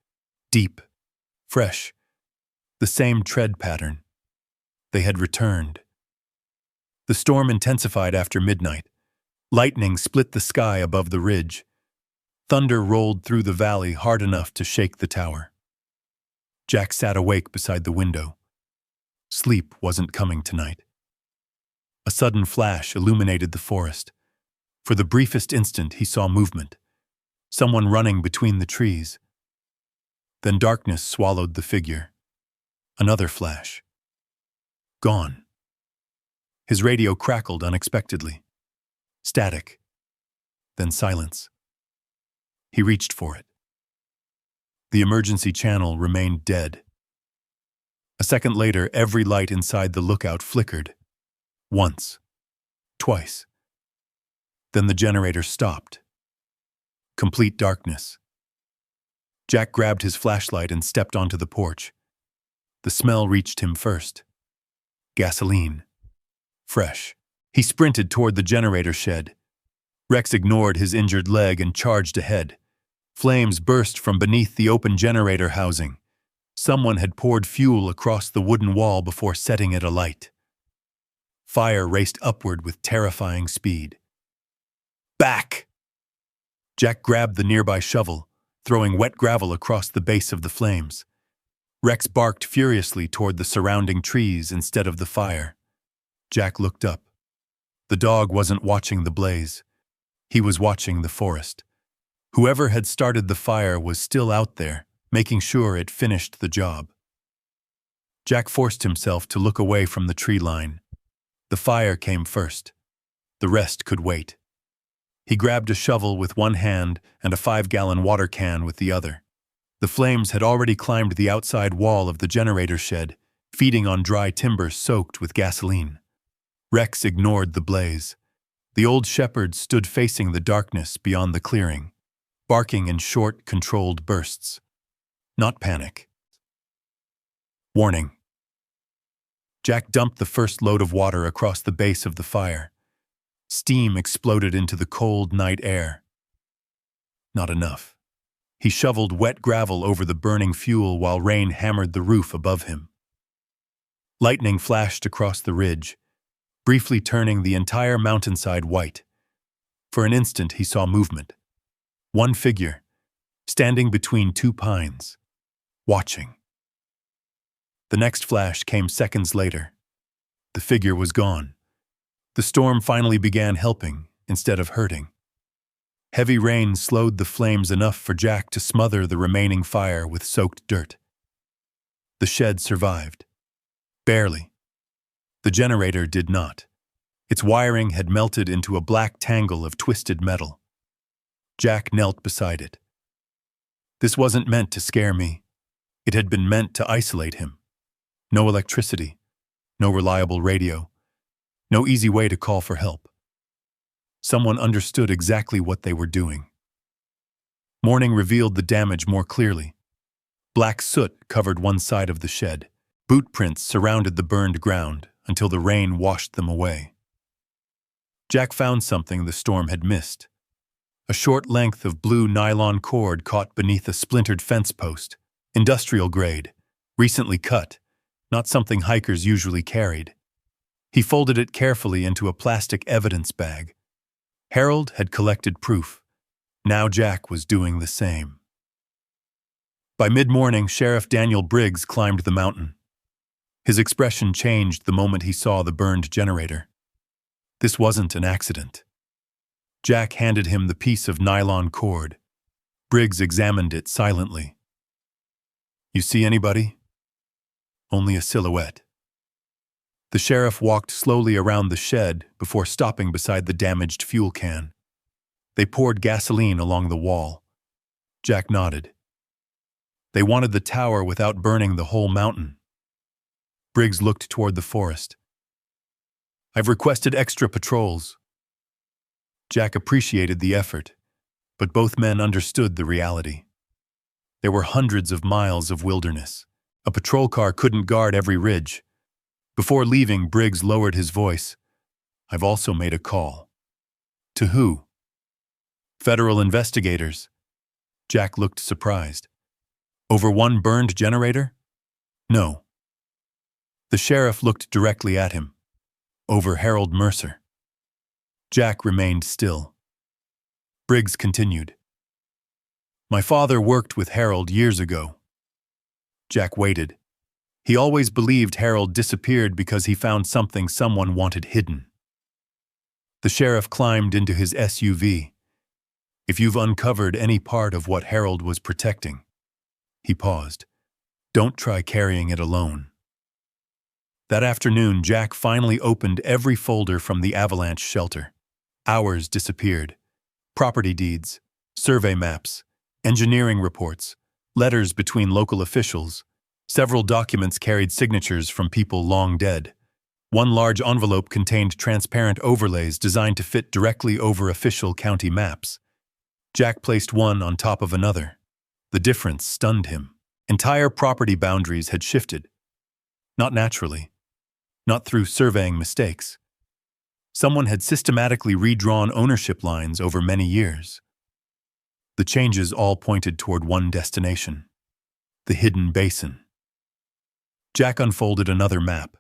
deep, fresh. The same tread pattern. They had returned. The storm intensified after midnight. Lightning split the sky above the ridge. Thunder rolled through the valley hard enough to shake the tower. Jack sat awake beside the window. Sleep wasn't coming tonight. A sudden flash illuminated the forest. For the briefest instant, he saw movement. Someone running between the trees. Then darkness swallowed the figure. Another flash. Gone. His radio crackled unexpectedly. Static. Then silence. He reached for it. The emergency channel remained dead. A second later, every light inside the lookout flickered. Once. Twice. Then the generator stopped. Complete darkness. Jack grabbed his flashlight and stepped onto the porch. The smell reached him first. Gasoline. Fresh. He sprinted toward the generator shed. Rex ignored his injured leg and charged ahead. Flames burst from beneath the open generator housing. Someone had poured fuel across the wooden wall before setting it alight. Fire raced upward with terrifying speed. Back! Jack grabbed the nearby shovel, throwing wet gravel across the base of the flames. Rex barked furiously toward the surrounding trees instead of the fire. Jack looked up. The dog wasn't watching the blaze. He was watching the forest. Whoever had started the fire was still out there, making sure it finished the job. Jack forced himself to look away from the tree line. The fire came first. The rest could wait. He grabbed a shovel with one hand and a 5-gallon water can with the other. The flames had already climbed the outside wall of the generator shed, feeding on dry timber soaked with gasoline. Rex ignored the blaze. The old shepherd stood facing the darkness beyond the clearing, barking in short, controlled bursts. Not panic. Warning. Jack dumped the first load of water across the base of the fire. Steam exploded into the cold night air. Not enough. He shoveled wet gravel over the burning fuel while rain hammered the roof above him. Lightning flashed across the ridge, briefly turning the entire mountainside white. For an instant he saw movement. One figure, standing between 2 pines, watching. The next flash came seconds later. The figure was gone. The storm finally began helping instead of hurting. Heavy rain slowed the flames enough for Jack to smother the remaining fire with soaked dirt. The shed survived. Barely. The generator did not. Its wiring had melted into a black tangle of twisted metal. Jack knelt beside it. This wasn't meant to scare me. It had been meant to isolate him. No electricity, no reliable radio, no easy way to call for help. Someone understood exactly what they were doing. Morning revealed the damage more clearly. Black soot covered one side of the shed. Boot prints surrounded the burned ground until the rain washed them away. Jack found something the storm had missed. A short length of blue nylon cord caught beneath a splintered fence post, industrial grade, recently cut, not something hikers usually carried. He folded it carefully into a plastic evidence bag. Harold had collected proof. Now Jack was doing the same. By mid-morning, Sheriff Daniel Briggs climbed the mountain. His expression changed the moment he saw the burned generator. This wasn't an accident. Jack handed him the piece of nylon cord. Briggs examined it silently. "You see anybody?" "Only a silhouette." The sheriff walked slowly around the shed before stopping beside the damaged fuel can. They poured gasoline along the wall. Jack nodded. They wanted the tower without burning the whole mountain. Briggs looked toward the forest. I've requested extra patrols. Jack appreciated the effort, but both men understood the reality. There were hundreds of miles of wilderness. A patrol car couldn't guard every ridge. Before leaving, Briggs lowered his voice. I've also made a call. To who? Federal investigators. Jack looked surprised. Over one burned generator? No. The sheriff looked directly at him. Over Harold Mercer. Jack remained still. Briggs continued. My father worked with Harold years ago. Jack waited. He always believed Harold disappeared because he found something someone wanted hidden. The sheriff climbed into his SUV. If you've uncovered any part of what Harold was protecting, he paused. Don't try carrying it alone. That afternoon, Jack finally opened every folder from the avalanche shelter. Hours disappeared. Property deeds, survey maps, engineering reports, letters between local officials. Several documents carried signatures from people long dead. One large envelope contained transparent overlays designed to fit directly over official county maps. Jack placed one on top of another. The difference stunned him. Entire property boundaries had shifted. Not naturally. Not through surveying mistakes. Someone had systematically redrawn ownership lines over many years. The changes all pointed toward one destination: the hidden basin. Jack unfolded another map.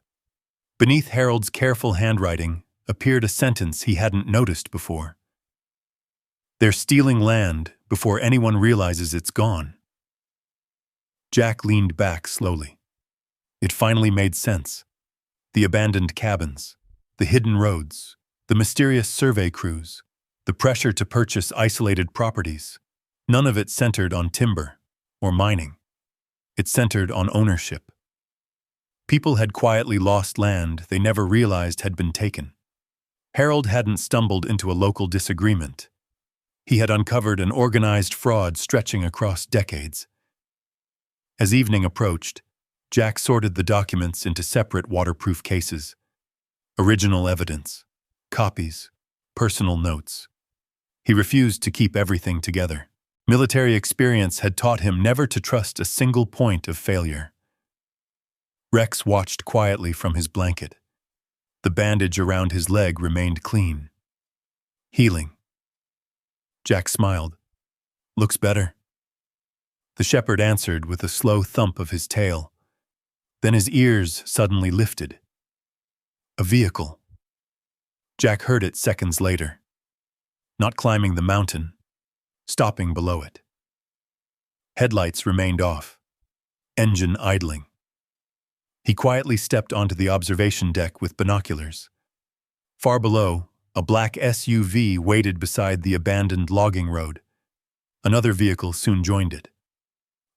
Beneath Harold's careful handwriting appeared a sentence he hadn't noticed before. They're stealing land before anyone realizes it's gone. Jack leaned back slowly. It finally made sense. The abandoned cabins, the hidden roads, the mysterious survey crews, the pressure to purchase isolated properties. None of it centered on timber or mining. It centered on ownership. People had quietly lost land they never realized had been taken. Harold hadn't stumbled into a local disagreement. He had uncovered an organized fraud stretching across decades. As evening approached, Jack sorted the documents into separate waterproof cases. Original evidence, copies, personal notes. He refused to keep everything together. Military experience had taught him never to trust a single point of failure. Rex watched quietly from his blanket. The bandage around his leg remained clean. Healing. Jack smiled. Looks better. The shepherd answered with a slow thump of his tail. Then his ears suddenly lifted. A vehicle. Jack heard it seconds later. Not climbing the mountain, stopping below it. Headlights remained off. Engine idling. He quietly stepped onto the observation deck with binoculars. Far below, a black SUV waited beside the abandoned logging road. Another vehicle soon joined it.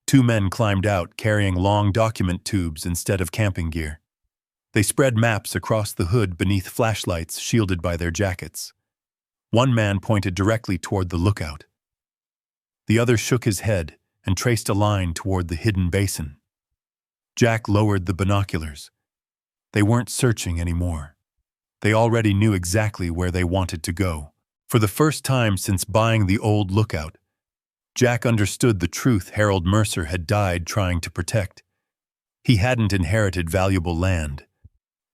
Two men climbed out carrying long document tubes instead of camping gear. They spread maps across the hood beneath flashlights shielded by their jackets. One man pointed directly toward the lookout. The other shook his head and traced a line toward the hidden basin. Jack lowered the binoculars. They weren't searching anymore. They already knew exactly where they wanted to go. For the first time since buying the old lookout, Jack understood the truth Harold Mercer had died trying to protect. He hadn't inherited valuable land.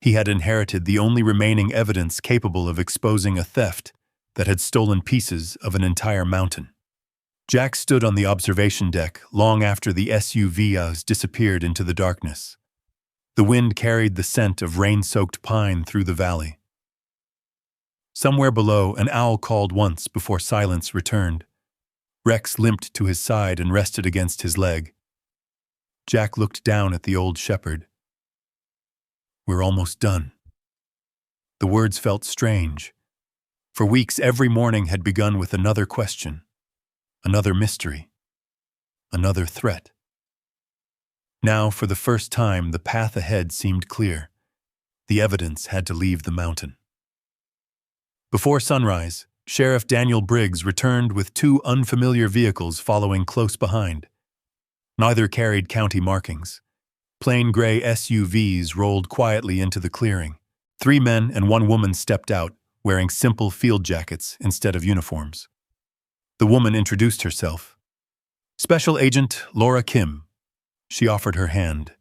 He had inherited the only remaining evidence capable of exposing a theft that had stolen pieces of an entire mountain. Jack stood on the observation deck long after the SUVs disappeared into the darkness. The wind carried the scent of rain-soaked pine through the valley. Somewhere below, an owl called once before silence returned. Rex limped to his side and rested against his leg. Jack looked down at the old shepherd. We're almost done. The words felt strange. For weeks, every morning had begun with another question. Another mystery. Another threat. Now, for the first time, the path ahead seemed clear. The evidence had to leave the mountain. Before sunrise, Sheriff Daniel Briggs returned with two unfamiliar vehicles following close behind. Neither carried county markings. Plain gray SUVs rolled quietly into the clearing. 3 men and 1 woman stepped out, wearing simple field jackets instead of uniforms. The woman introduced herself. "Special Agent Laura Kim." She offered her hand.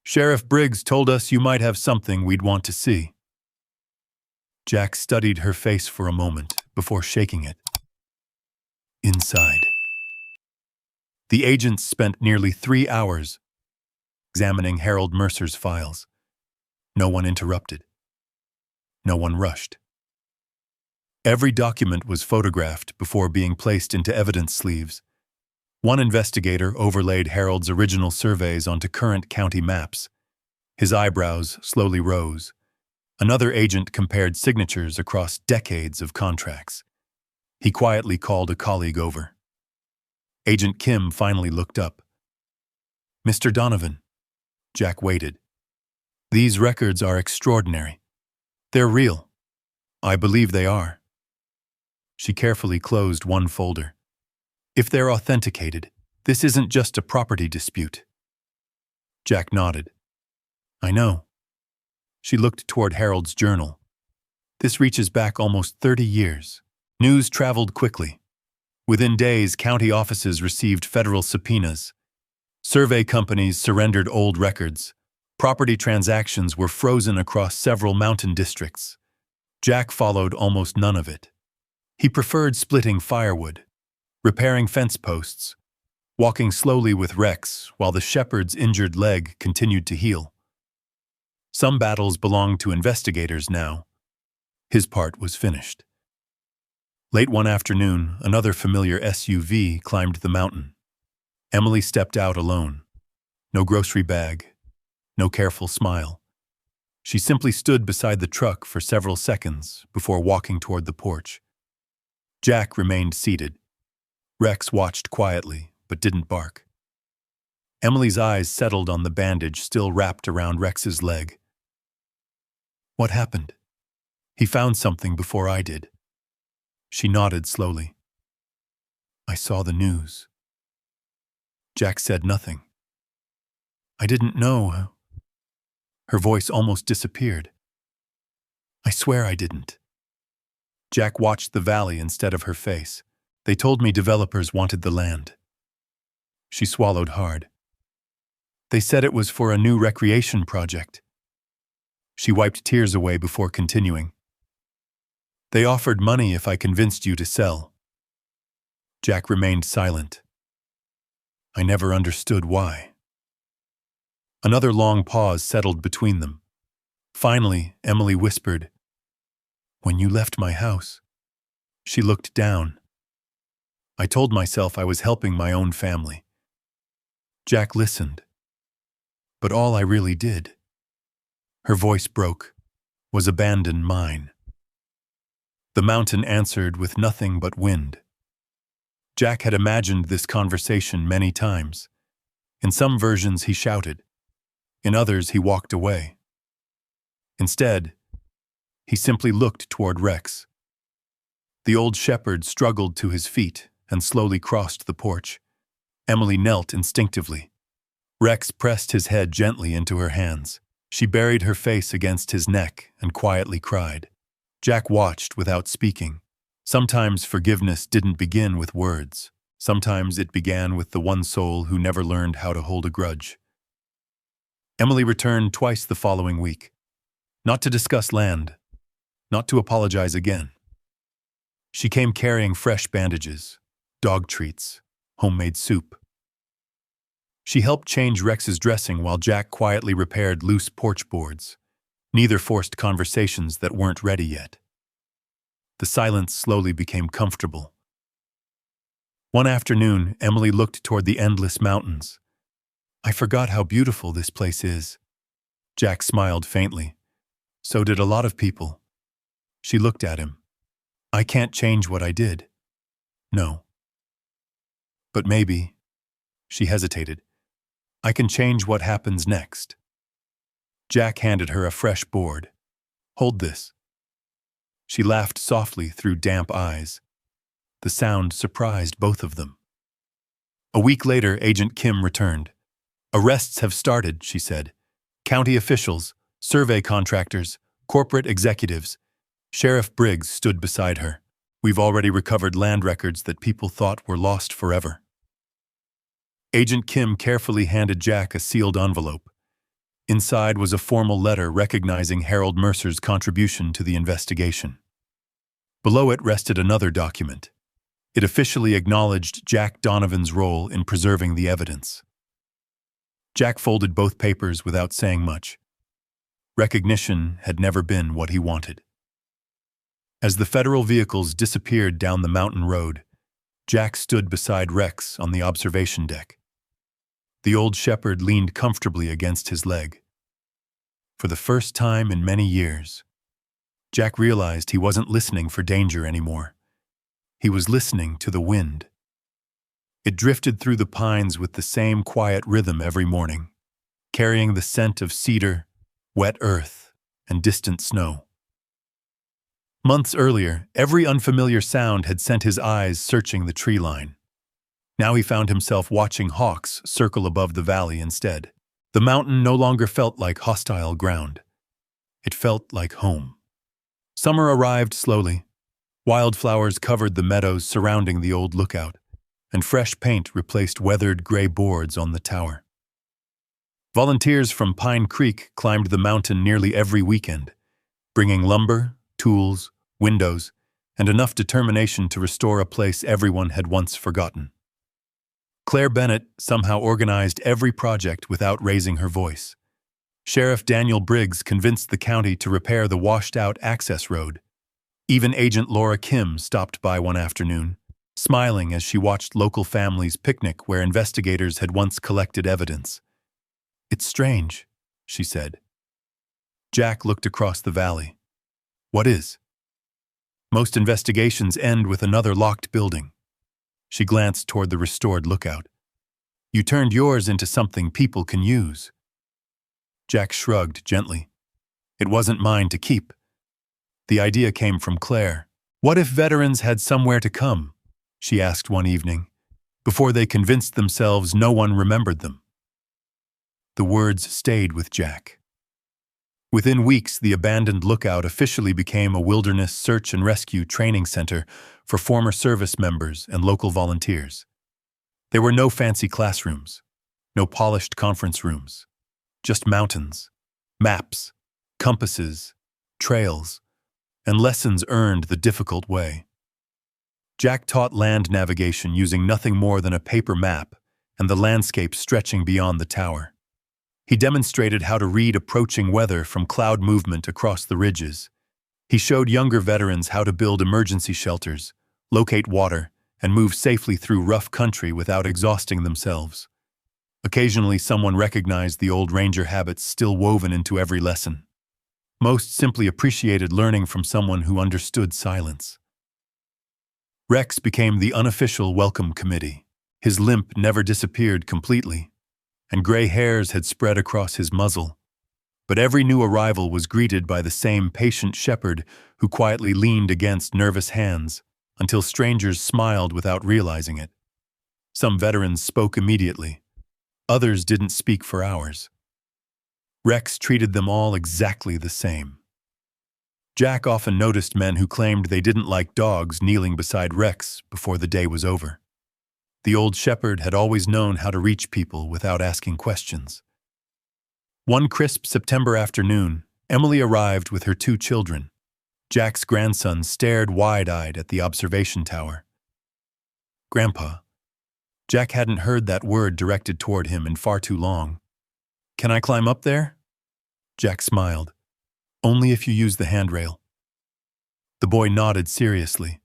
"Sheriff Briggs told us you might have something we'd want to see." Jack studied her face for a moment before shaking it. Inside. The agents spent nearly 3 hours examining Harold Mercer's files. No one interrupted. No one rushed. Every document was photographed before being placed into evidence sleeves. One investigator overlaid Harold's original surveys onto current county maps. His eyebrows slowly rose. Another agent compared signatures across decades of contracts. He quietly called a colleague over. Agent Kim finally looked up. "Mr. Donovan." Jack waited. "These records are extraordinary. They're real. I believe they are." She carefully closed one folder. "If they're authenticated, this isn't just a property dispute." Jack nodded. "I know." She looked toward Harold's journal. "This reaches back almost 30 years. News traveled quickly. Within days, county offices received federal subpoenas. Survey companies surrendered old records. Property transactions were frozen across several mountain districts. Jack followed almost none of it. He preferred splitting firewood, repairing fence posts, walking slowly with Rex while the shepherd's injured leg continued to heal. Some battles belonged to investigators now. His part was finished. Late one afternoon, another familiar SUV climbed the mountain. Emily stepped out alone. No grocery bag, no careful smile. She simply stood beside the truck for several seconds before walking toward the porch. Jack remained seated. Rex watched quietly, but didn't bark. Emily's eyes settled on the bandage still wrapped around Rex's leg. "What happened?" "He found something before I did." She nodded slowly. "I saw the news." Jack said nothing. "I didn't know." Her voice almost disappeared. "I swear I didn't." Jack watched the valley instead of her face. "They told me developers wanted the land." She swallowed hard. "They said it was for a new recreation project." She wiped tears away before continuing. "They offered money if I convinced you to sell." Jack remained silent. "I never understood why." Another long pause settled between them. Finally, Emily whispered, "When you left my house." She looked down. "I told myself I was helping my own family." Jack listened. "But all I really did," her voice broke, "was abandon mine." The mountain answered with nothing but wind. Jack had imagined this conversation many times. In some versions he shouted. In others he walked away. Instead, he simply looked toward Rex. The old shepherd struggled to his feet and slowly crossed the porch. Emily knelt instinctively. Rex pressed his head gently into her hands. She buried her face against his neck and quietly cried. Jack watched without speaking. Sometimes forgiveness didn't begin with words. Sometimes it began with the one soul who never learned how to hold a grudge. Emily returned twice the following week. Not to discuss land, not to apologize again. She came carrying fresh bandages, dog treats, homemade soup. She helped change Rex's dressing while Jack quietly repaired loose porch boards. Neither forced conversations that weren't ready yet. The silence slowly became comfortable. One afternoon, Emily looked toward the endless mountains. "I forgot how beautiful this place is." Jack smiled faintly. "So did a lot of people." She looked at him. "I can't change what I did." "No." "But maybe," she hesitated, "I can change what happens next." Jack handed her a fresh board. "Hold this." She laughed softly through damp eyes. The sound surprised both of them. A week later, Agent Kim returned. "Arrests have started," she said. "County officials, survey contractors, corporate executives." Sheriff Briggs stood beside her. "We've already recovered land records that people thought were lost forever." Agent Kim carefully handed Jack a sealed envelope. Inside was a formal letter recognizing Harold Mercer's contribution to the investigation. Below it rested another document. It officially acknowledged Jack Donovan's role in preserving the evidence. Jack folded both papers without saying much. Recognition had never been what he wanted. As the federal vehicles disappeared down the mountain road, Jack stood beside Rex on the observation deck. The old shepherd leaned comfortably against his leg. For the first time in many years, Jack realized he wasn't listening for danger anymore. He was listening to the wind. It drifted through the pines with the same quiet rhythm every morning, carrying the scent of cedar, wet earth, and distant snow. Months earlier, every unfamiliar sound had sent his eyes searching the tree line. Now he found himself watching hawks circle above the valley instead. The mountain no longer felt like hostile ground. It felt like home. Summer arrived slowly. Wildflowers covered the meadows surrounding the old lookout, and fresh paint replaced weathered gray boards on the tower. Volunteers from Pine Creek climbed the mountain nearly every weekend, bringing lumber, tools, windows, and enough determination to restore a place everyone had once forgotten. Claire Bennett somehow organized every project without raising her voice. Sheriff Daniel Briggs convinced the county to repair the washed-out access road. Even Agent Laura Kim stopped by one afternoon, smiling as she watched local families picnic where investigators had once collected evidence. "It's strange," she said. Jack looked across the valley. "What is?" "Most investigations end with another locked building." She glanced toward the restored lookout. "You turned yours into something people can use." Jack shrugged gently. "It wasn't mine to keep." The idea came from Claire. "What if veterans had somewhere to come?" she asked one evening, before they convinced themselves no one remembered them. The words stayed with Jack. Within weeks, the abandoned lookout officially became a wilderness search and rescue training center for former service members and local volunteers. There were no fancy classrooms, no polished conference rooms, just mountains, maps, compasses, trails, and lessons earned the difficult way. Jack taught land navigation using nothing more than a paper map and the landscape stretching beyond the tower. He demonstrated how to read approaching weather from cloud movement across the ridges. He showed younger veterans how to build emergency shelters, locate water, and move safely through rough country without exhausting themselves. Occasionally, someone recognized the old ranger habits still woven into every lesson. Most simply appreciated learning from someone who understood silence. Rex became the unofficial welcome committee. His limp never disappeared completely, and gray hairs had spread across his muzzle. But every new arrival was greeted by the same patient shepherd who quietly leaned against nervous hands until strangers smiled without realizing it. Some veterans spoke immediately. Others didn't speak for hours. Rex treated them all exactly the same. Jack often noticed men who claimed they didn't like dogs kneeling beside Rex before the day was over. The old shepherd had always known how to reach people without asking questions. One crisp September afternoon, Emily arrived with her 2 children. Jack's grandson stared wide-eyed at the observation tower. "Grandpa." Jack hadn't heard that word directed toward him in far too long. "Can I climb up there?" Jack smiled. "Only if you use the handrail." The boy nodded seriously.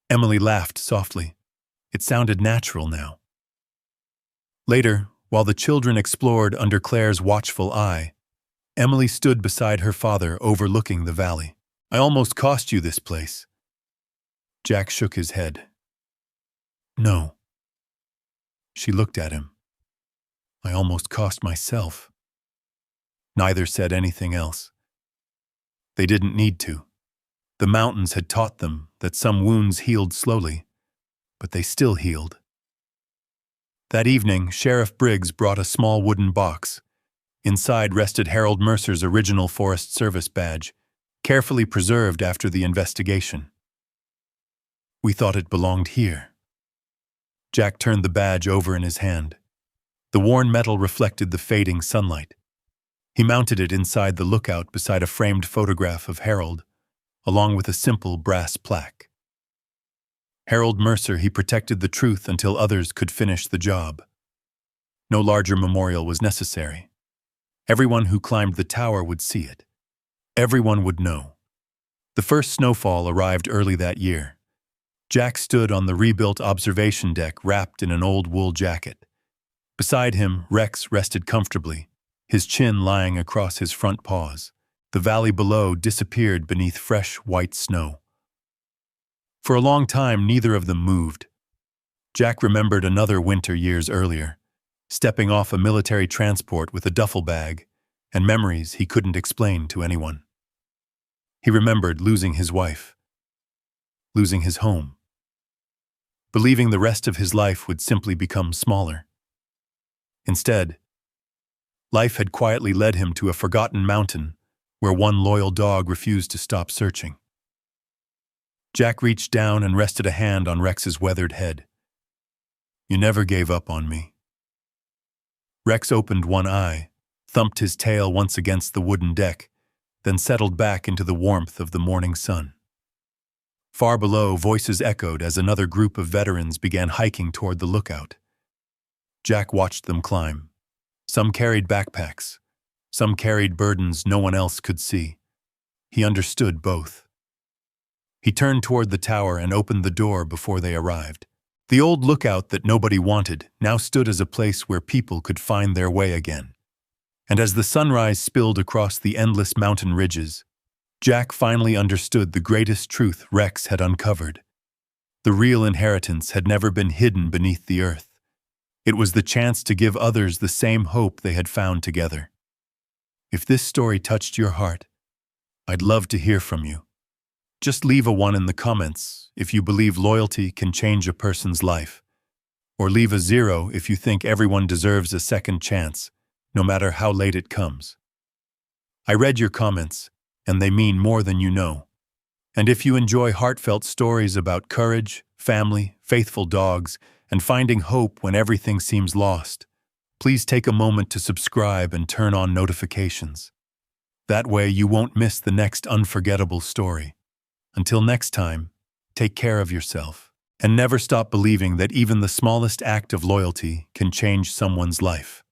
Emily laughed softly. It sounded natural now. Later, while the children explored under Claire's watchful eye, Emily stood beside her father overlooking the valley. "I almost cost you this place." Jack shook his head. "No." She looked at him. "I almost cost myself." Neither said anything else. They didn't need to. The mountains had taught them that some wounds healed slowly, but they still healed. That evening, Sheriff Briggs brought a small wooden box. Inside rested Harold Mercer's original Forest Service badge, carefully preserved after the investigation. "We thought it belonged here." Jack turned the badge over in his hand. The worn metal reflected the fading sunlight. He mounted it inside the lookout beside a framed photograph of Harold, along with a simple brass plaque. Harold Mercer, he protected the truth until others could finish the job. No larger memorial was necessary. Everyone who climbed the tower would see it. Everyone would know. The first snowfall arrived early that year. Jack stood on the rebuilt observation deck wrapped in an old wool jacket. Beside him, Rex rested comfortably, his chin lying across his front paws. The valley below disappeared beneath fresh white snow. For a long time, neither of them moved. Jack remembered another winter years earlier, stepping off a military transport with a duffel bag, and memories he couldn't explain to anyone. He remembered losing his wife, losing his home, believing the rest of his life would simply become smaller. Instead, life had quietly led him to a forgotten mountain where one loyal dog refused to stop searching. Jack reached down and rested a hand on Rex's weathered head. "You never gave up on me." Rex opened one eye, thumped his tail once against the wooden deck, then settled back into the warmth of the morning sun. Far below, voices echoed as another group of veterans began hiking toward the lookout. Jack watched them climb. Some carried backpacks. Some carried burdens no one else could see. He understood both. He turned toward the tower and opened the door before they arrived. The old lookout that nobody wanted now stood as a place where people could find their way again. And as the sunrise spilled across the endless mountain ridges, Jack finally understood the greatest truth Rex had uncovered. The real inheritance had never been hidden beneath the earth. It was the chance to give others the same hope they had found together. If this story touched your heart, I'd love to hear from you. Just leave a 1 in the comments if you believe loyalty can change a person's life, or leave a 0 if you think everyone deserves a second chance, no matter how late it comes. I read your comments, and they mean more than you know. And if you enjoy heartfelt stories about courage, family, faithful dogs, and finding hope when everything seems lost, please take a moment to subscribe and turn on notifications. That way you won't miss the next unforgettable story. Until next time, take care of yourself, and never stop believing that even the smallest act of loyalty can change someone's life.